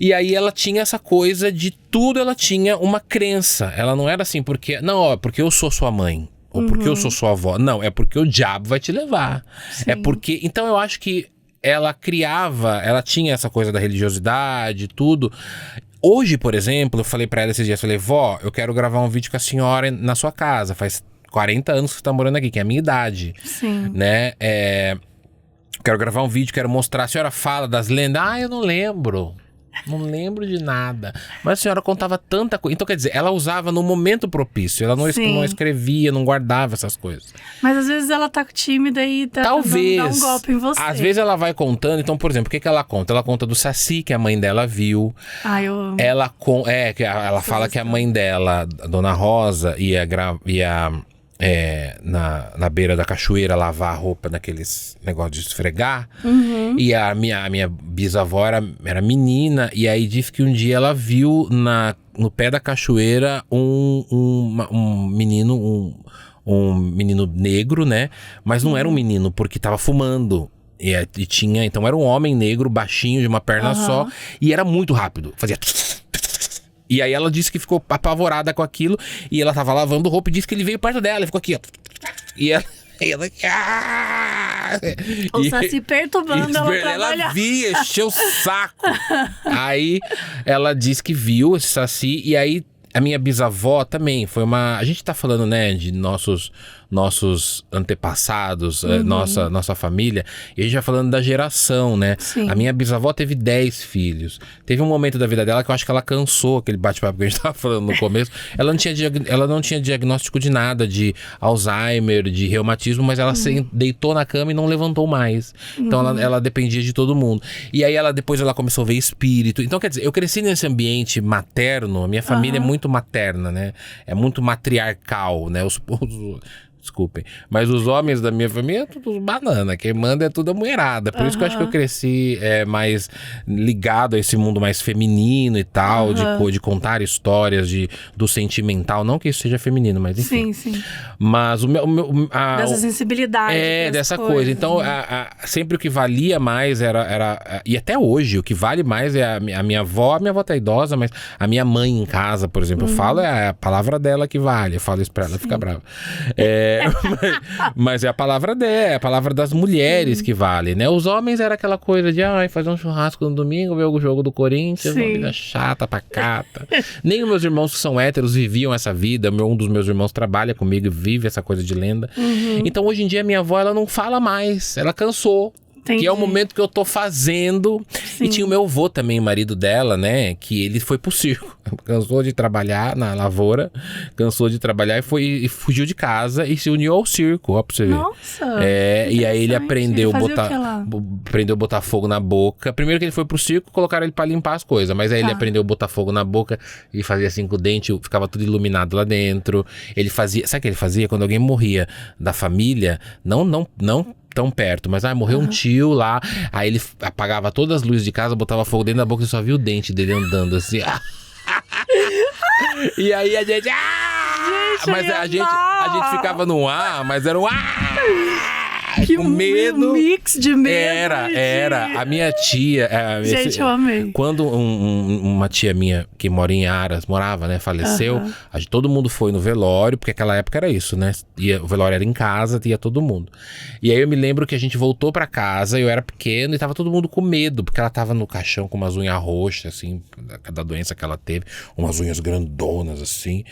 E aí ela tinha essa coisa de tudo, ela tinha uma crença. Ela não era assim, porque eu sou sua mãe. Ou porque eu sou sua avó. Não, é porque o diabo vai te levar. É porque... Então eu acho que ela tinha essa coisa da religiosidade, tudo. Hoje, por exemplo, eu falei pra ela esses dias, falei, vó, eu quero gravar um vídeo com a senhora na sua casa. Faz 40 anos que você tá morando aqui, que é a minha idade. Né? Quero gravar um vídeo, quero mostrar. A senhora fala das lendas. Eu não lembro. Não lembro de nada. Mas a senhora contava tanta coisa. Então, quer dizer, ela usava no momento propício. Ela não escrevia, não guardava essas coisas. Mas às vezes ela tá tímida e tá tentando dar um golpe em você. Às vezes ela vai contando. Então, por exemplo, o que ela conta? Ela conta do Saci, que a mãe dela viu. Eu amo. Ela fala que a mãe dela, a Dona Rosa, ia na beira da cachoeira lavar a roupa naqueles negócios de esfregar. E a minha bisavó era menina, e aí disse que um dia ela viu no pé da cachoeira um menino negro, né? Mas não era um menino, porque tava fumando. E tinha, então era um homem negro, baixinho, de uma perna só, e era muito rápido, fazia... E aí ela disse que ficou apavorada com aquilo, e ela tava lavando roupa e disse que ele veio perto dela, e ficou aqui, ó. E ela o Saci perturbando ela trabalhar. Ela via, encheu o saco. Aí ela disse que viu esse Saci, e aí a minha bisavó também foi uma... A gente tá falando, né, de nossos nossos antepassados, nossa família. E a gente vai falando da geração, né? Sim. A minha bisavó teve 10 filhos. Teve um momento da vida dela que eu acho que ela cansou, aquele bate-papo que a gente tava falando no começo. Ela não tinha diagnóstico de nada, de Alzheimer, de reumatismo, mas ela se deitou na cama e não levantou mais. Então ela dependia de todo mundo. E aí depois ela começou a ver espírito. Então, quer dizer, eu cresci nesse ambiente materno, a minha família é muito materna, né? É muito matriarcal, né? Desculpem. Mas os homens da minha família é tudo banana. Quem manda é tudo a mulherada. Por isso que eu acho que eu cresci mais ligado a esse mundo mais feminino e tal, de contar histórias do sentimental. Não que isso seja feminino, mas enfim. Sim. Mas dessa sensibilidade. Dessa coisa. Então, sempre o que valia mais era... E até hoje, o que vale mais é a minha avó. A minha avó tá idosa, mas a minha mãe em casa, por exemplo, eu falo, é a palavra dela que vale. Eu falo isso pra ela, fica brava. Mas é a palavra dela, é a palavra das mulheres que vale, né? Os homens era aquela coisa de fazer um churrasco no domingo, ver o jogo do Corinthians, uma vida chata, pacata. Nem os meus irmãos que são héteros viviam essa vida. Um dos meus irmãos trabalha comigo e vive essa coisa de lenda. Então hoje em dia minha avó, ela não fala mais, ela cansou. Entendi. Que é o momento que eu tô fazendo. Sim. E tinha o meu avô também, o marido dela, né? Que ele foi pro circo. Cansou de trabalhar na lavoura. Cansou de trabalhar e fugiu de casa e se uniu ao circo, ó, pra você ver. Nossa! E aí ele aprendeu a botar fogo na boca. Primeiro que ele foi pro circo, colocaram ele pra limpar as coisas. Mas aí ele aprendeu a botar fogo na boca e fazia assim com o dente, ficava tudo iluminado lá dentro. Ele fazia... Sabe o que ele fazia? Quando alguém morria da família, não tão perto, mas morreu um tio lá, aí ele apagava todas as luzes de casa, botava fogo dentro da boca e só via o dente dele andando assim. E aí a gente... mas a gente ficava no mas era um... Que com medo. Um mix de medo. Era. A minha tia... Gente, eu amei. Quando uma tia minha, que mora em Aras, morava, né? Faleceu, todo mundo foi no velório, porque aquela época era isso, né? O velório era em casa, ia todo mundo. E aí eu me lembro que a gente voltou pra casa, eu era pequeno e tava todo mundo com medo, porque ela tava no caixão com umas unhas roxas, assim, da doença que ela teve, umas unhas grandonas, assim.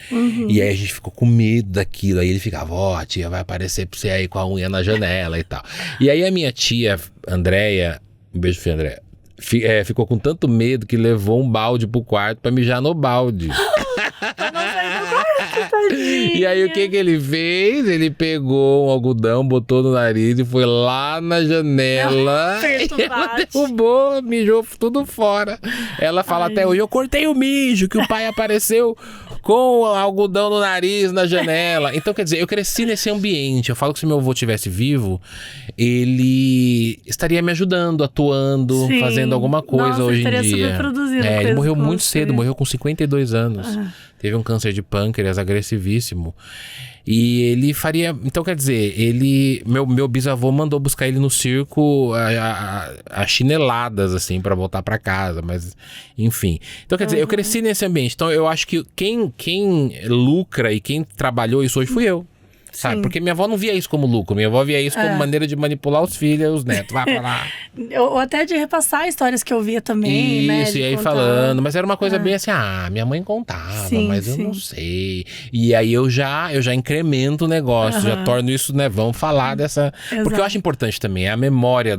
E aí a gente ficou com medo daquilo. Aí ele ficava, a tia vai aparecer pra você aí com a unha na janela e tal. E aí a minha tia, Andréia, um beijo pra Andréia, ficou com tanto medo que levou um balde pro quarto pra mijar no balde. E aí o que ele fez? Ele pegou um algodão, botou no nariz e foi lá na janela. E ela derrubou, mijou tudo fora. Ela fala até hoje, eu cortei o mijo, que o pai apareceu com algodão no nariz na janela. Então, quer dizer, eu cresci nesse ambiente. Eu falo que se meu avô estivesse vivo, ele estaria me ajudando, atuando, fazendo alguma coisa hoje em dia. Ele morreu muito cedo, morreu com 52 anos. Teve um câncer de pâncreas agressivíssimo. E ele faria... Então, quer dizer, meu bisavô mandou buscar ele no circo a chineladas, assim, pra voltar pra casa. Mas, enfim. Então, quer dizer, eu cresci nesse ambiente. Então, eu acho que quem lucra e quem trabalhou isso hoje fui eu. Sabe? Porque minha avó não via isso como lucro. Minha avó via isso como maneira de manipular os filhos, os netos. Vai pra lá. Ou até de repassar histórias que eu via também, né? Isso, e aí falando. Mas era uma coisa bem assim, minha mãe contava, mas eu não sei. E aí eu já incremento o negócio, já torno isso, né? Vamos falar dessa... Exato. Porque eu acho importante também, é a memória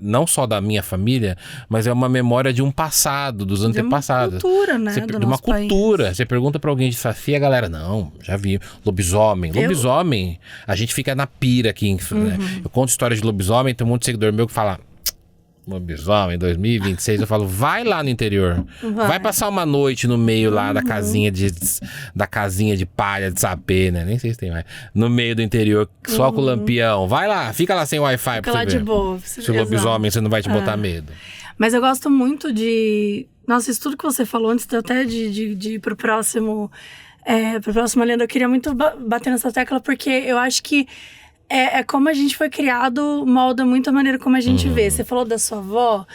não só da minha família, mas é uma memória de um passado, dos antepassados. De uma cultura, né? De uma cultura. Você pergunta pra alguém de Safi, a galera, não, já vi. Lobisomem, a gente fica na pira aqui, né? Eu conto história de lobisomem, tem um monte de seguidor meu que fala, lobisomem 2026, eu falo, vai lá no interior, vai passar uma noite no meio lá da casinha de palha, de sapê, né? Nem sei se tem mais. No meio do interior, só com o lampião. Vai lá, fica lá sem Wi-Fi pra você ver. Fica lá de boa. Se o lobisomem, você não vai te botar medo. Mas eu gosto muito de... Nossa, isso tudo que você falou antes até de ir pro próximo... pra próxima lenda, eu queria muito bater nessa tecla, porque eu acho que como a gente foi criado, molda muito a maneira como a gente vê. Você falou da sua avó,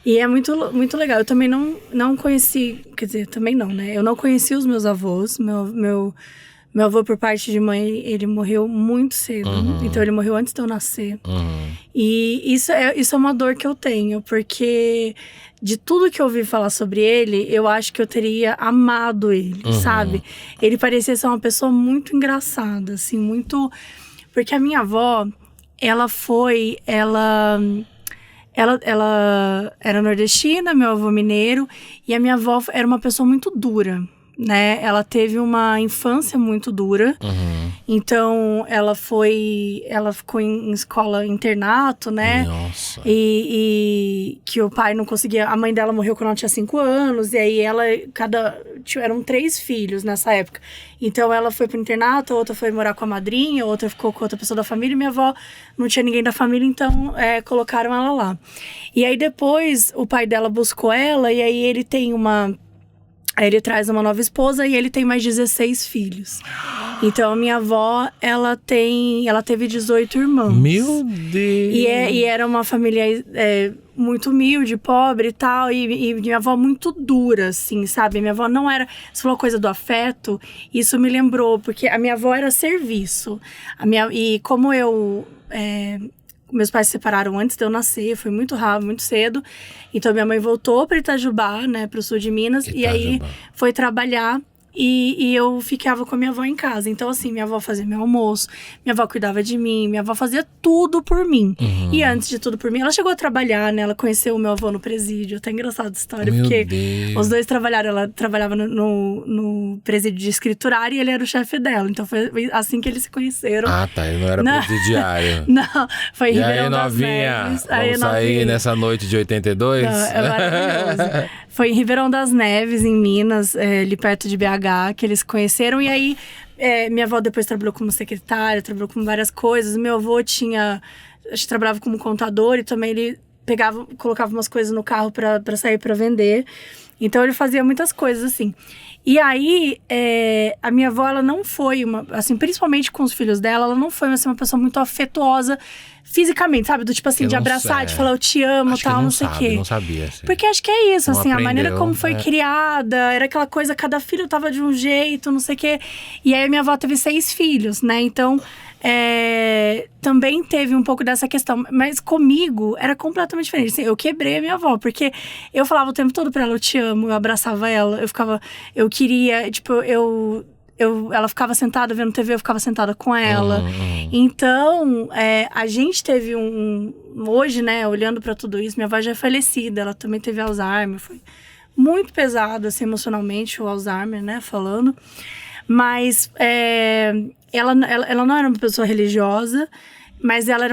e é muito, muito legal. Eu também não conheci, quer dizer, também não, né? Eu não conheci os meus avós. Meu Meu avô, por parte de mãe, ele morreu muito cedo. Então, ele morreu antes de eu nascer. E isso é uma dor que eu tenho, porque de tudo que eu ouvi falar sobre ele, eu acho que eu teria amado ele, sabe? Ele parecia ser uma pessoa muito engraçada, assim, muito... Porque a minha avó, ela era nordestina, meu avô mineiro, e a minha avó era uma pessoa muito dura, né? Ela teve uma infância muito dura. Então, ela ficou em escola internato, né? Nossa. E que o pai não conseguia... A mãe dela morreu quando ela tinha 5 anos. E aí, eram 3 filhos nessa época. Então, ela foi pro internato, a outra foi morar com a madrinha, a outra ficou com outra pessoa da família. E minha avó não tinha ninguém da família, então colocaram ela lá. E aí, depois, o pai dela buscou ela. E aí, ele traz uma nova esposa e ele tem mais 16 filhos. Então, a minha avó, ela teve 18 irmãos. Meu Deus! E era uma família muito humilde, pobre e tal. E minha avó muito dura, assim, sabe? Minha avó não era... Você falou coisa do afeto, isso me lembrou. Porque a minha avó era serviço. E como meus pais se separaram antes de eu nascer, foi muito rápido, muito cedo. Então, minha mãe voltou para Itajubá, né, pro sul de Minas. E aí, foi trabalhar. E eu ficava com a minha avó em casa. Então, assim, minha avó fazia meu almoço, minha avó cuidava de mim, minha avó fazia tudo por mim. E antes de tudo por mim, ela chegou a trabalhar, né? Ela conheceu o meu avô no presídio. Até engraçada a história, porque os dois trabalharam. Ela trabalhava no presídio de escriturário e ele era o chefe dela. Então, foi assim que eles se conheceram. Ah, tá. Ele não era presidiário. Não, foi em Ribeirão das novinha? Neves. Vamos sair nessa noite de 82? Não, é maravilhoso. Foi em Ribeirão das Neves, em Minas, ali perto de BH, que eles se conheceram. E aí, minha avó depois trabalhou como secretária, trabalhou com várias coisas. Meu avô trabalhava como contador e também ele colocava umas coisas no carro pra sair pra vender. Então, ele fazia muitas coisas, assim. E aí, a minha avó, ela não foi assim, principalmente com os filhos dela, ela não foi assim, uma pessoa muito afetuosa fisicamente, sabe? Do tipo assim, de abraçar, de falar eu te amo e tal, não sei o quê. Não sabia, assim. Porque acho que é isso, Não assim, aprendeu, a maneira como foi criada, era aquela coisa, cada filho tava de um jeito, não sei o quê. E aí, minha avó teve 6 filhos, né? Então, também teve um pouco dessa questão. Mas comigo, era completamente diferente. Assim, eu quebrei a minha avó, porque eu falava o tempo todo pra ela, eu te amo, eu abraçava ela, eu queria, tipo, ela ficava sentada vendo TV, eu ficava sentada com ela. Então, a gente teve hoje, né, olhando pra tudo isso, minha avó já é falecida, ela também teve Alzheimer, foi muito pesado, assim, emocionalmente, o Alzheimer, né, falando. Mas ela não era uma pessoa religiosa, mas ela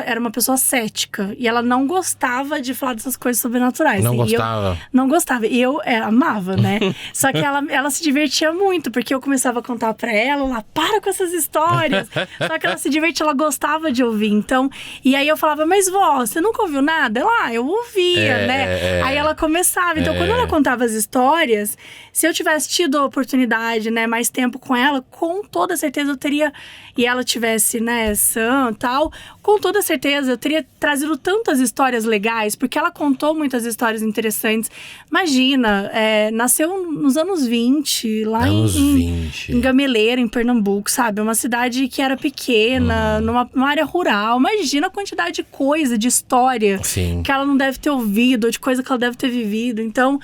era uma pessoa cética. E ela não gostava de falar dessas coisas sobrenaturais. Não gostava? Não gostava. E eu amava, né? Só que ela se divertia muito, porque eu começava a contar pra ela, para com essas histórias. Só que ela se divertia, ela gostava de ouvir. Então, e aí eu falava, mas vó, você nunca ouviu nada? Ela, eu ouvia, né? Aí ela começava. Então, quando ela contava as histórias, se eu tivesse tido a oportunidade, né, mais tempo com ela, com toda certeza eu teria... E ela tivesse, né, sã e tal, com toda certeza eu teria trazido tantas histórias legais, porque ela contou muitas histórias interessantes. Imagina, nasceu nos anos 20, lá em Gameleira, em Pernambuco, sabe? Uma cidade que era pequena, numa área rural. Imagina a quantidade de coisa, de história que ela não deve ter ouvido, ou de coisa que ela deve ter vivido. Então,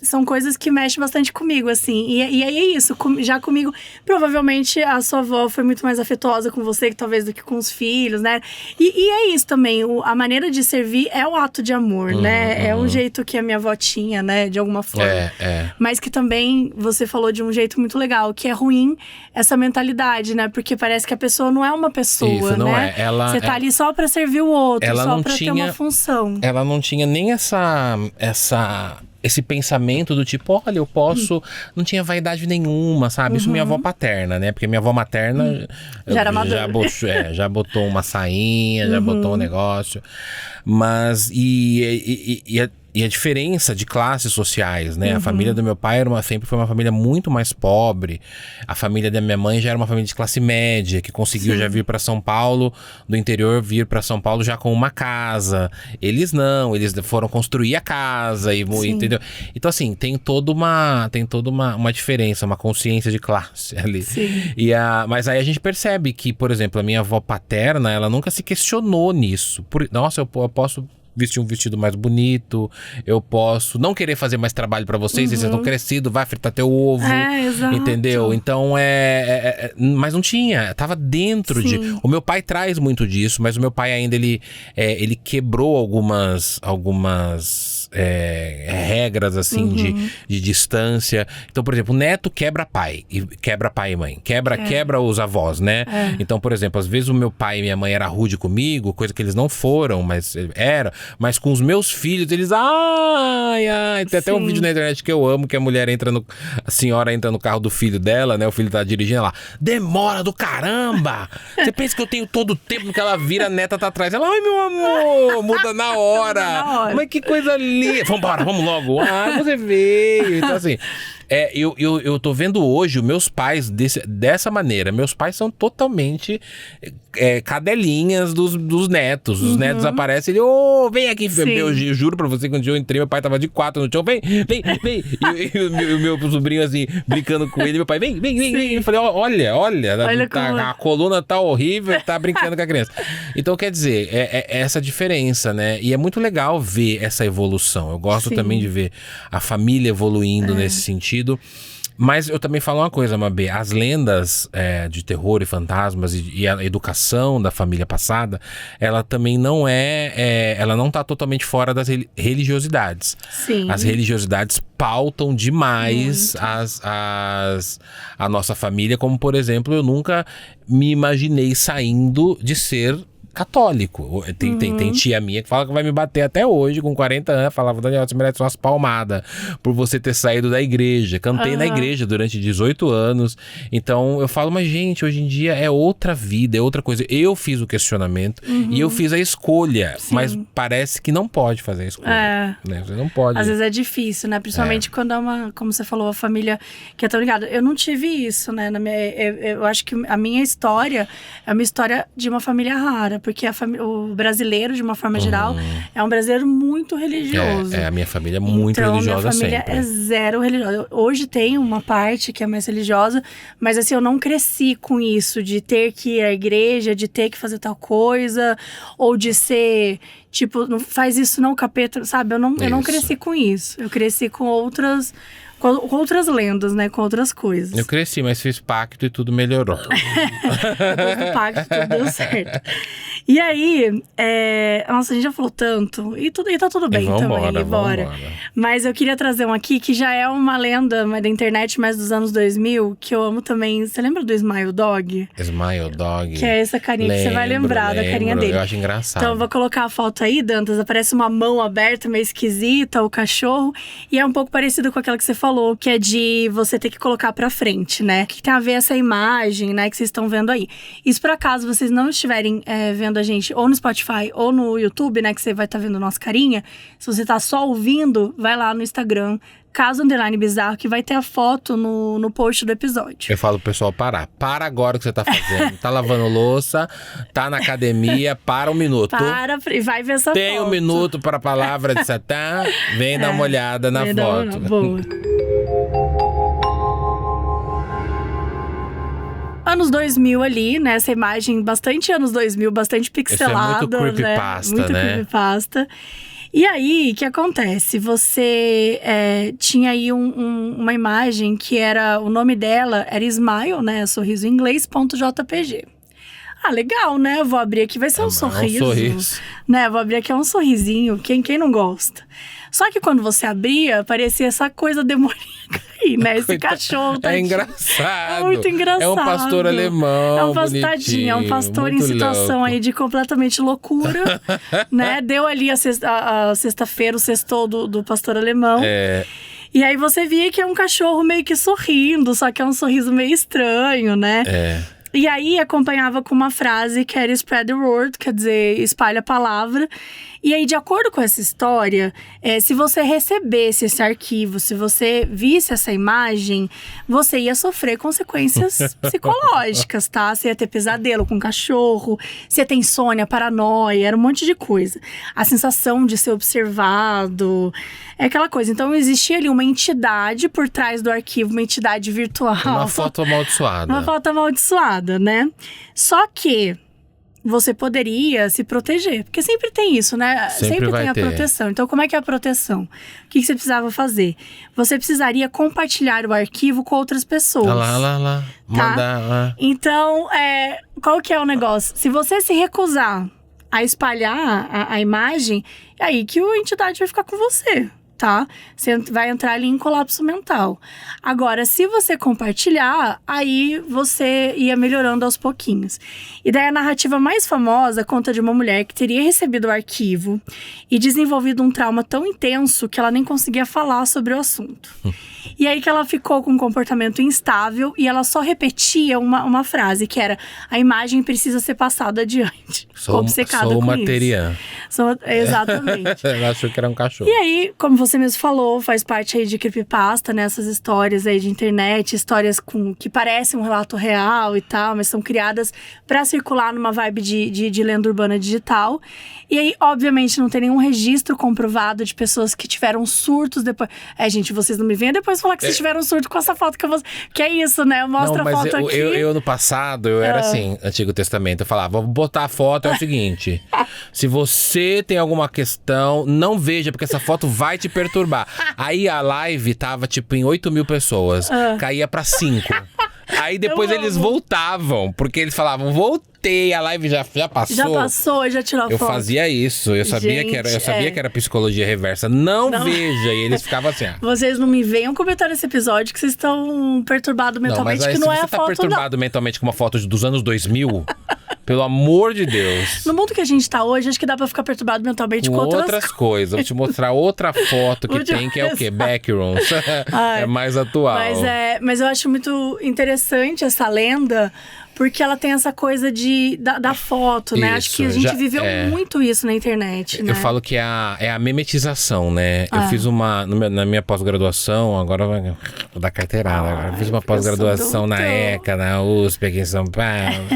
são coisas que mexem bastante comigo, assim. E aí é isso, já comigo, provavelmente a sua avó foi muito mais afetuosa com você, talvez, do que com os filhos, né? E é isso também, a maneira de servir é o ato de amor, né? É um jeito que a minha avó tinha, né? De alguma forma. Mas que também, você falou de um jeito muito legal, que é ruim essa mentalidade, né? Porque parece que a pessoa não é uma pessoa, isso, não né? Você tá ali só pra servir o outro, só pra ter uma função. Ela não tinha nem esse pensamento do tipo, olha, eu posso... Não tinha vaidade nenhuma, sabe? Isso minha avó paterna, né? Porque minha avó materna já era madura. Já botou uma sainha, já botou um negócio. Mas, E a diferença de classes sociais, né? A família do meu pai sempre foi uma família muito mais pobre. A família da minha mãe já era uma família de classe média, que conseguiu já vir para São Paulo, do interior vir para São Paulo já com uma casa. Eles não, eles foram construir a casa, entendeu? Então assim, tem toda uma diferença, uma consciência de classe ali. Sim. Mas aí a gente percebe que, por exemplo, a minha avó paterna, ela nunca se questionou nisso. Nossa, eu posso vestir um vestido mais bonito, eu posso não querer fazer mais trabalho pra vocês, vocês estão crescidos, vai fritar teu ovo, exato. Entendeu? Então mas não tinha, tava dentro de... O meu pai traz muito disso, mas o meu pai ainda, ele quebrou algumas regras, assim, de distância. Então, por exemplo, o neto quebra pai e mãe, quebra os avós, né? Então, por exemplo, às vezes o meu pai e minha mãe era rude comigo, coisa que eles não foram, mas com os meus filhos, eles... Tem até um vídeo na internet que eu amo, que a senhora entra no carro do filho dela, né? O filho tá dirigindo lá. Demora do caramba! Você pensa que eu tenho todo o tempo que ela vira, a neta tá atrás. Ela, ai, meu amor, muda na hora. Mas que coisa linda. Vambora, vamos logo. Você veio. Então, assim... Eu tô vendo hoje os meus pais dessa maneira. Meus pais são totalmente cadelinhas dos netos. Os netos aparecem, ele, vem aqui. Eu juro pra você que um dia eu entrei, meu pai tava de 4 no chão, vem. E o meu sobrinho assim, brincando com ele, meu pai, vem. Eu falei, olha a coluna tá horrível, tá brincando com a criança. Então, quer dizer, essa diferença, né? E é muito legal ver essa evolução. Eu gosto também de ver a família evoluindo nesse sentido. Mas eu também falo uma coisa, Mabê, as lendas de terror e fantasmas e a educação da família passada, ela também não ela não tá totalmente fora das religiosidades. Sim. As religiosidades pautam demais a nossa família, como por exemplo, eu nunca me imaginei saindo de ser católico. Tem tia minha que fala que vai me bater até hoje, com 40 anos. Falava, Daniel, você merece umas palmadas por você ter saído da igreja. Cantei na igreja durante 18 anos. Então eu falo, mas gente, hoje em dia é outra vida, é outra coisa. Eu fiz o questionamento e eu fiz a escolha, mas parece que não pode fazer a escolha. Né? Você não pode. Às vezes é difícil, né? Principalmente quando é como você falou, a família que é tão ligada. Eu não tive isso, né? Eu acho que a minha história é uma história de uma família rara. Porque o brasileiro, de uma forma geral, é um brasileiro muito religioso. A minha família é muito religiosa sempre. Minha família é zero religiosa. Hoje tem uma parte que é mais religiosa, mas assim, eu não cresci com isso, de ter que ir à igreja, de ter que fazer tal coisa, ou de ser, tipo, não faz isso não, capeta, sabe? Eu não cresci com isso. Eu cresci com outras lendas, né? Com outras coisas. Eu cresci, mas fiz pacto e tudo melhorou. Depois do pacto, tudo deu certo. E aí, nossa, a gente já falou tanto. E tá tudo bem também, bora. Mas eu queria trazer um aqui que já é uma lenda da internet, mais dos anos 2000, que eu amo também. Você lembra do Smile Dog? Smile Dog. Que é essa carinha que você vai lembrar da carinha dele. Eu acho engraçado. Então eu vou colocar a foto aí, Dantas. Aparece uma mão aberta, meio esquisita, o cachorro. E é um pouco parecido com aquela que você falou, que é de você ter que colocar pra frente, né? Que tem a ver essa imagem, né, que vocês estão vendo aí. Isso, por acaso, vocês não estiverem vendo a gente ou no Spotify ou no YouTube, né, que você vai estar vendo nossa carinha. Se você tá só ouvindo, vai lá no Instagram, Caso_Bizarro, que vai ter a foto no post do episódio. Eu falo pro pessoal parar. Para agora o que você tá fazendo. Tá lavando louça, tá na academia, para um minuto. E vai ver essa foto. Tem um minuto para a palavra de Satã, vem dar uma olhada na foto. Boa. Anos 2000 ali, né? Essa imagem bastante anos 2000, bastante pixelada. Isso é muito creepypasta, né? Muito creepypasta. E aí, o que acontece? Você tinha aí uma imagem que era... O nome dela era Smile, né? Sorriso em inglês, .jpg. Ah, legal, né? Eu vou abrir aqui, vai ser um sorriso. Né? Vou abrir aqui, é um sorrisinho. Quem não gosta? Só que quando você abria, parecia essa coisa demoníaca aí, né? Esse cachorro tá engraçado. É muito engraçado. É um pastor alemão, é um tadinho, é um pastor em situação louco. Aí de completamente loucura, né? Deu ali a sexta-feira, o sextou do pastor alemão. E aí você via que é um cachorro meio que sorrindo, só que é um sorriso meio estranho, né? E aí acompanhava com uma frase que era spread the word, quer dizer, espalha a palavra. E aí, de acordo com essa história, se você recebesse esse arquivo, se você visse essa imagem, você ia sofrer consequências psicológicas, tá? Você ia ter pesadelo com cachorro, você ia ter insônia, paranoia, era um monte de coisa. A sensação de ser observado, é aquela coisa. Então, existia ali uma entidade por trás do arquivo, uma entidade virtual. Uma foto amaldiçoada. Uma foto amaldiçoada, né? Só que você poderia se proteger. Porque sempre tem isso, né? Sempre tem a proteção. Então, como é que é a proteção? O que você precisava fazer? Você precisaria compartilhar o arquivo com outras pessoas. Lá. Tá? Mandar lá. Então, qual que é o negócio? Se você se recusar a espalhar a imagem, é aí que a entidade vai ficar com você. Tá? Você vai entrar ali em colapso mental. Agora, se você compartilhar, aí você ia melhorando aos pouquinhos. E daí a narrativa mais famosa conta de uma mulher que teria recebido o arquivo e desenvolvido um trauma tão intenso que ela nem conseguia falar sobre o assunto. E aí que ela ficou com um comportamento instável e ela só repetia uma frase, que era: a imagem precisa ser passada adiante. Sou uma teriã. Exatamente. Ela achou que era um cachorro. E aí, como você mesmo falou, faz parte aí de creepypasta, né? Essas histórias aí de internet, histórias que parecem um relato real e tal, mas são criadas pra circular numa vibe de lenda urbana digital. E aí, obviamente, não tem nenhum registro comprovado de pessoas que tiveram surtos depois. Gente, vocês não me venham depois falar que vocês tiveram surto com essa foto que eu vou... Que é isso, né? Mostra a foto aqui. Eu no passado, eu era assim, Antigo Testamento. Eu falava, vou botar a foto, é o seguinte. Se você tem alguma questão, não veja, porque essa foto vai te perturbar. Aí a live tava, tipo, em 8.000 pessoas. Caía pra 5. Aí depois eles voltavam, porque eles falavam, voltei, a live já passou. Já passou, já tirou a foto. Eu fazia isso, eu sabia que era psicologia reversa. Não veja, e eles ficavam assim. Vocês não me venham comentar nesse episódio que vocês estão perturbados mentalmente, que não é a foto, não. Mas se você tá perturbado mentalmente com uma foto dos anos 2000... Pelo amor de Deus. No mundo que a gente tá hoje, acho que dá pra ficar perturbado mentalmente com outras coisas. Vou te mostrar outra foto que tem, que é o quê? Backrooms. É mais atual. Mas eu acho muito interessante essa lenda, porque ela tem essa coisa da foto, né? Acho que a gente viveu muito isso na internet, né? Eu falo que é a memetização, né? Eu fiz na minha pós-graduação, agora vou dar carteirada. Eu fiz uma pós-graduação na ECA, na USP, aqui em São Paulo.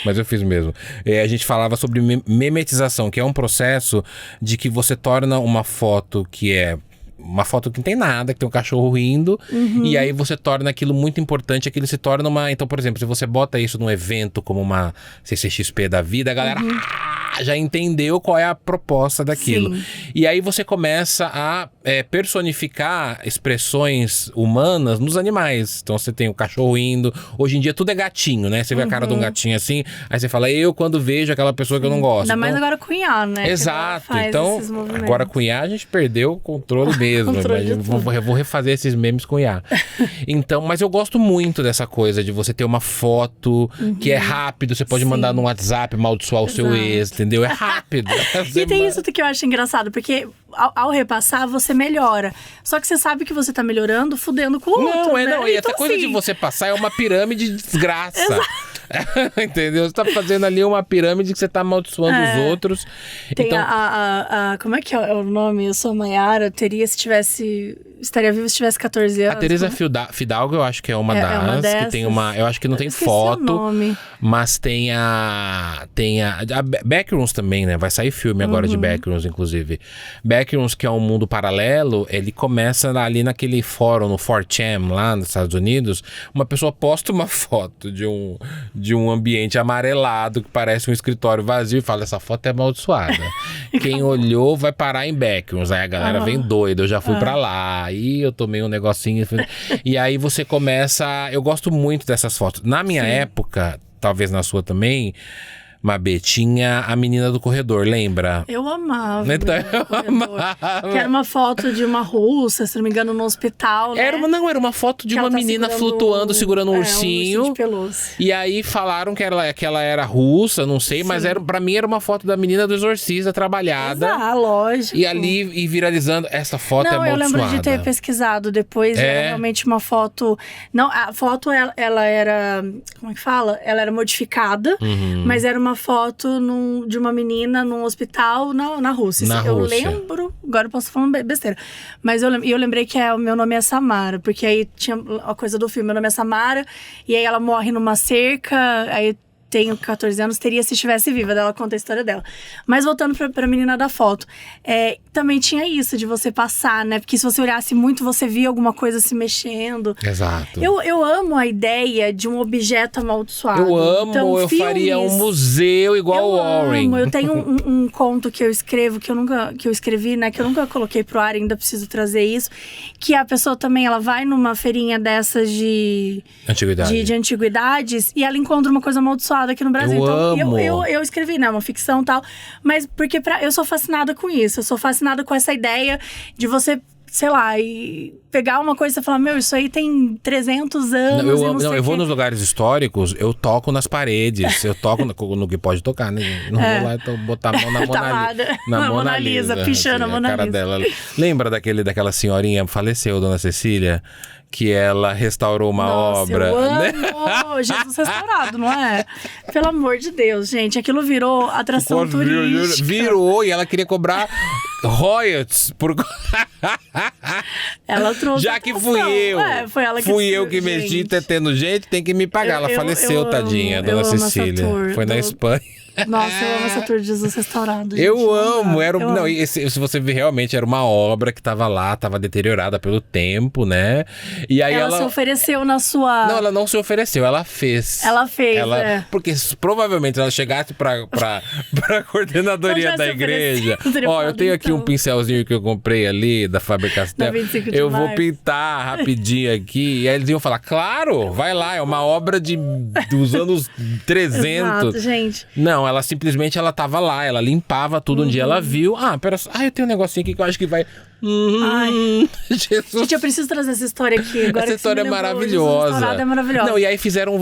Mas eu fiz mesmo. A gente falava sobre memetização, que é um processo de que você torna uma foto que é uma foto que não tem nada, que tem um cachorro rindo, e aí você torna aquilo muito importante, aquilo se torna uma... Então, por exemplo, se você bota isso num evento como uma CCXP da vida, a galera já entendeu qual é a proposta daquilo. Sim. E aí você começa a personificar expressões humanas nos animais. Então você tem o cachorro rindo, hoje em dia tudo é gatinho, né? Você vê a cara de um gatinho assim, aí você fala, eu quando vejo aquela pessoa que eu não gosto. Ainda mais agora com IA, né? Exato. Então, agora com IA a gente perdeu o controle mesmo. Eu vou refazer esses memes com IA. Então, mas eu gosto muito dessa coisa de você ter uma foto que é rápido, você pode mandar no WhatsApp, amaldiçoar o seu ex, entendeu? É rápido. E tem isso que eu acho engraçado, porque ao repassar, você melhora. Só que você sabe que você tá melhorando fudendo com o outro, né? Não, e essa coisa de você passar é uma pirâmide de desgraça. Exato. Entendeu? Você tá fazendo ali uma pirâmide que você tá amaldiçoando os outros. Tem então... como é que é o nome? Eu sou a Mayara, estaria viva se tivesse 14 anos. A Teresa Fidalgo, eu acho que é uma das. Que tem uma. Eu acho que não tem foto. Mas tem a Backrooms também, né? Vai sair filme agora de Backrooms, inclusive. Backrooms, que é um mundo paralelo, ele começa ali naquele fórum, no 4chan, lá nos Estados Unidos. Uma pessoa posta uma foto de um ambiente amarelado que parece um escritório vazio e fala, essa foto é amaldiçoada. Quem olhou vai parar em Backrooms. Aí a galera vem doida, eu já fui pra lá, aí eu tomei um negocinho. E aí você começa... Eu gosto muito dessas fotos. Na minha época, talvez na sua também, Mabê, tinha a menina do corredor, lembra? Eu amava. Então, eu amava. Que era uma foto de uma russa, se não me engano, no hospital, né? Era uma foto de uma menina flutuando, segurando um ursinho. Um ursinho de pelúcia. E aí falaram que ela era russa, não sei, mas pra mim era uma foto da menina do Exorcista trabalhada. Ah, lógico. E ali, e viralizando, essa foto é amaldiçoada. Eu lembro de ter pesquisado depois, era realmente uma foto... Não, a foto, ela era... Como é que fala? Ela era modificada, mas era uma foto de uma menina num hospital na Rússia. Eu lembro... Agora eu posso falar besteira. Mas eu lembrei que o meu nome é Samara, porque aí tinha a coisa do filme, meu nome é Samara, e aí ela morre numa cerca, aí tenho 14 anos, teria se estivesse viva, ela conta a história dela. Mas voltando pra menina da foto, também tinha isso de você passar, né? Porque se você olhasse muito, você via alguma coisa se mexendo. Exato. Eu amo a ideia de um objeto amaldiçoado. Eu amo, então, eu faria um museu igual o Warren. Eu tenho um conto que eu escrevo, que eu escrevi, né? Que eu nunca coloquei pro ar, ainda preciso trazer isso. Que a pessoa também, ela vai numa feirinha dessas de antiguidades e ela encontra uma coisa amaldiçoada aqui no Brasil. Eu escrevi, né? Uma ficção e tal. Mas porque eu sou fascinada com isso. Eu sou fascinada com essa ideia de você, sei lá, e pegar uma coisa e falar, meu, isso aí tem 300 anos. Eu vou nos lugares históricos, eu toco nas paredes, eu toco no que pode tocar, né? Não vou lá então, botar a mão na Mona Lisa, pichando a Mona Lisa. Dela. Lembra daquela senhorinha, faleceu, Dona Cecília? Que ela restaurou uma obra. Eu amo. Né? Jesus restaurado, não é? Pelo amor de Deus, gente. Aquilo virou atração turística. Virou, e ela queria cobrar royalties por... Ela trouxe. Já que fui eu. Foi ela que fui eu que mexi, tendo gente, tem que me pagar. Ela faleceu, tadinha, Dona Cecília. Foi na Espanha. Nossa, eu amo essa tour de Jesus restaurado. Gente. Eu amo. Se você ver, realmente era uma obra que tava lá, tava deteriorada pelo tempo, né? E aí ela se ofereceu na sua... Não, ela não se ofereceu, ela fez. Ela fez, Porque provavelmente ela chegasse pra coordenadoria da igreja. Ó, eu tenho aqui um pincelzinho que eu comprei ali, da Faber-Castell. Eu vou pintar rapidinho aqui. E aí eles iam falar, claro, vai lá, é uma obra dos anos 300. Exato, gente. Não, ela simplesmente, ela tava lá, ela limpava tudo. Um dia ela viu, eu tenho um negocinho aqui que eu acho que vai... Jesus. Gente, eu preciso trazer essa história aqui agora. Essa história é maravilhosa. É maravilhosa. Não, e aí fizeram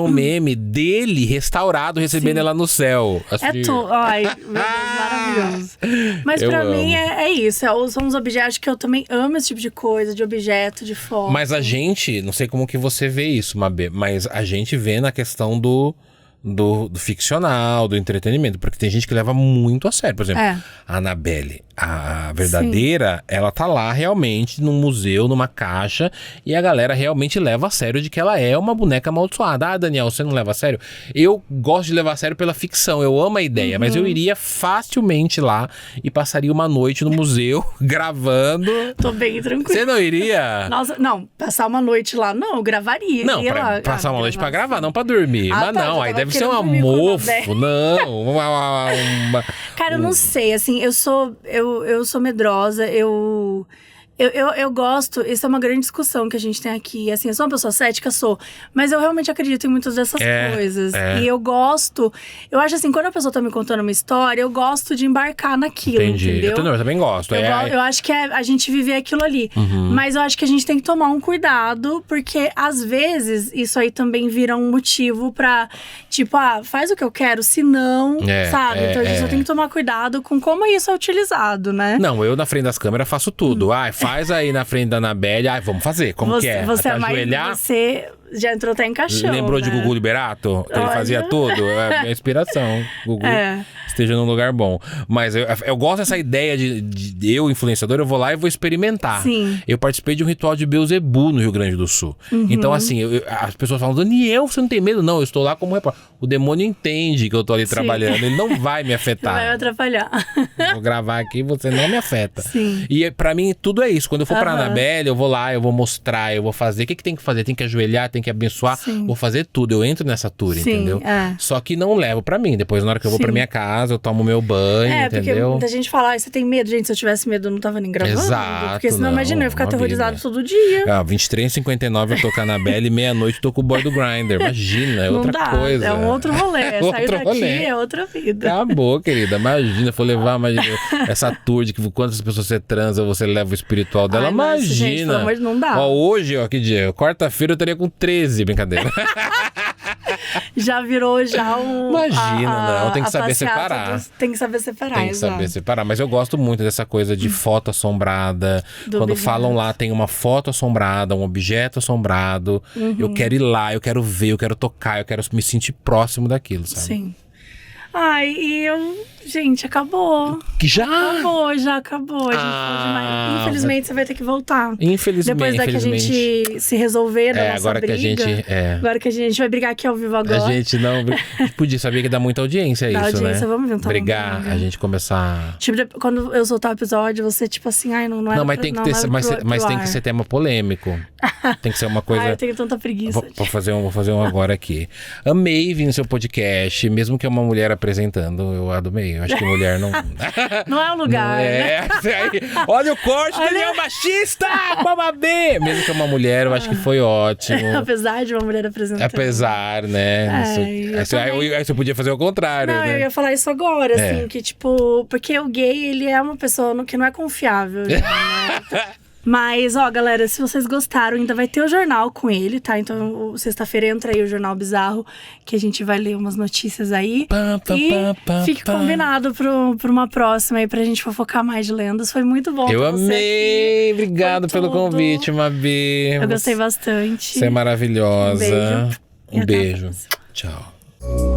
um meme dele restaurado, recebendo ela no céu. Assim. Ai, meu Deus, maravilhoso. Mas pra mim é isso. São os objetos que eu também amo, esse tipo de coisa, de objeto, de foto. Mas a gente, não sei como que você vê isso, Mabê, mas a gente vê na questão do ficcional, do entretenimento, porque tem gente que leva muito a sério. Por exemplo, a Annabelle, a verdadeira, ela tá lá realmente num museu, numa caixa, e a galera realmente leva a sério de que ela é uma boneca amaldiçoada. Ah, Daniel, você não leva a sério? Eu gosto de levar a sério pela ficção, eu amo a ideia, mas eu iria facilmente lá e passaria uma noite no museu gravando. Tô bem tranquila. Você não iria? Nossa, não, passar uma noite lá, não, eu gravaria. Não, passar uma noite pra gravar, não pra dormir. Mas não, aí deve ser um mofo, não. Cara, eu não sei, assim, eu sou medrosa, eu gosto, isso é uma grande discussão que a gente tem aqui, assim, eu sou uma pessoa cética, mas eu realmente acredito em muitas dessas coisas. E eu acho assim, quando a pessoa tá me contando uma história, eu gosto de embarcar naquilo, entendeu? Eu também gosto. Eu acho que a gente viver aquilo ali. Mas eu acho que a gente tem que tomar um cuidado, porque às vezes isso aí também vira um motivo pra, tipo, faz o que eu quero, senão, sabe? Então a gente só tem que tomar cuidado com como isso é utilizado, né? Não, eu na frente das câmeras faço tudo. Faz aí na frente da Annabelle. Vamos fazer. Como que é? Você você já entrou até em caixão. Lembrou de Gugu Liberato? Ele fazia tudo. É a minha inspiração. Gugu esteja num lugar bom. Mas eu gosto dessa ideia de eu, influenciador, eu vou lá e vou experimentar. Sim. Eu participei de um ritual de Beelzebub no Rio Grande do Sul. Então, assim, as pessoas falam, Daniel, você não tem medo? Não, eu estou lá como repórter. O demônio entende que eu tô ali trabalhando. Ele não vai me afetar. Não vai me atrapalhar. Vou gravar aqui, você não me afeta. Sim. E pra mim, tudo é isso. Quando eu for pra Annabelle, eu vou lá, eu vou mostrar, eu vou fazer. O que tem que fazer? Tem que ajoelhar, tem que abençoar. Vou fazer tudo. Eu entro nessa tour, entendeu? Só que não levo pra mim. Depois, na hora que eu vou pra minha casa, casa, eu tomo meu banho, porque entendeu? muita gente fala, você tem medo? Gente, se eu tivesse medo, eu não tava nem gravando. Exato, porque senão, não, imagina, eu ia ficar uma aterrorizado vida. todo dia. 23h59 eu tô com a Anabelle e meia-noite eu tô com o boy do Grindr. Imagina, é Não outra dá, coisa. é um outro rolê. Saiu Outro daqui, rolê. é outra vida. Acabou, querida. Imagina, for levar essa tour de que quantas pessoas você transa, você leva o espiritual dela. Ai, nossa, Imagina. gente, pelo amor de Deus, não dá. Ó, hoje, ó, que dia? Quarta-feira eu estaria com 13, brincadeira. Já virou já um... Imagina, não. Tem que saber passeata separar. Tem que saber separar, Tem que saber separar. Mas eu gosto muito dessa coisa de foto assombrada. Quando Big falam Brother. lá, tem uma foto assombrada, um objeto assombrado. Eu quero ir lá, eu quero ver, eu quero tocar, eu quero me sentir próximo daquilo, sabe? Sim. Ai, e eu... Gente, acabou. Que já? Já acabou. A gente falou demais. Infelizmente, você vai ter que voltar. Infelizmente. Depois da que a gente se resolver da nossa agora briga. que a gente... Agora que a gente vai brigar aqui ao vivo agora. A gente não... A gente podia saber que dá muita audiência Dá isso, audiência, né? vamos ver, então, brigar, vamos ver. a gente começar... Tipo, quando eu soltar o episódio, você tipo assim, ai, não é. Não, mas tem que ter, mas tem que ser tema polêmico. Tem que ser uma coisa... Ai, eu tenho tanta preguiça. Vou fazer um agora aqui. Amei vir no seu podcast, mesmo que é uma mulher apresentando, eu amei. Eu acho que mulher não... Não é o lugar, né? Olha o corte, Daniel machista! Vamos ver! Mesmo que é uma mulher, eu acho que foi ótimo. Apesar de uma mulher apresentando. Apesar, né? Aí você podia fazer o contrário, Não, né? eu ia falar isso agora, assim, que tipo... Porque o gay, ele é uma pessoa que não é confiável, né? Mas, ó, galera, se vocês gostaram, ainda vai ter o jornal com ele, tá? Então, sexta-feira entra aí o Jornal Bizarro, que a gente vai ler umas notícias aí. Fique combinado pra uma próxima aí, pra gente fofocar mais de lendas. Foi muito bom ter Eu você amei! aqui. Obrigado pelo convite, Mabê. Eu gostei bastante. Você é maravilhosa. Um beijo. Um beijo. Tchau.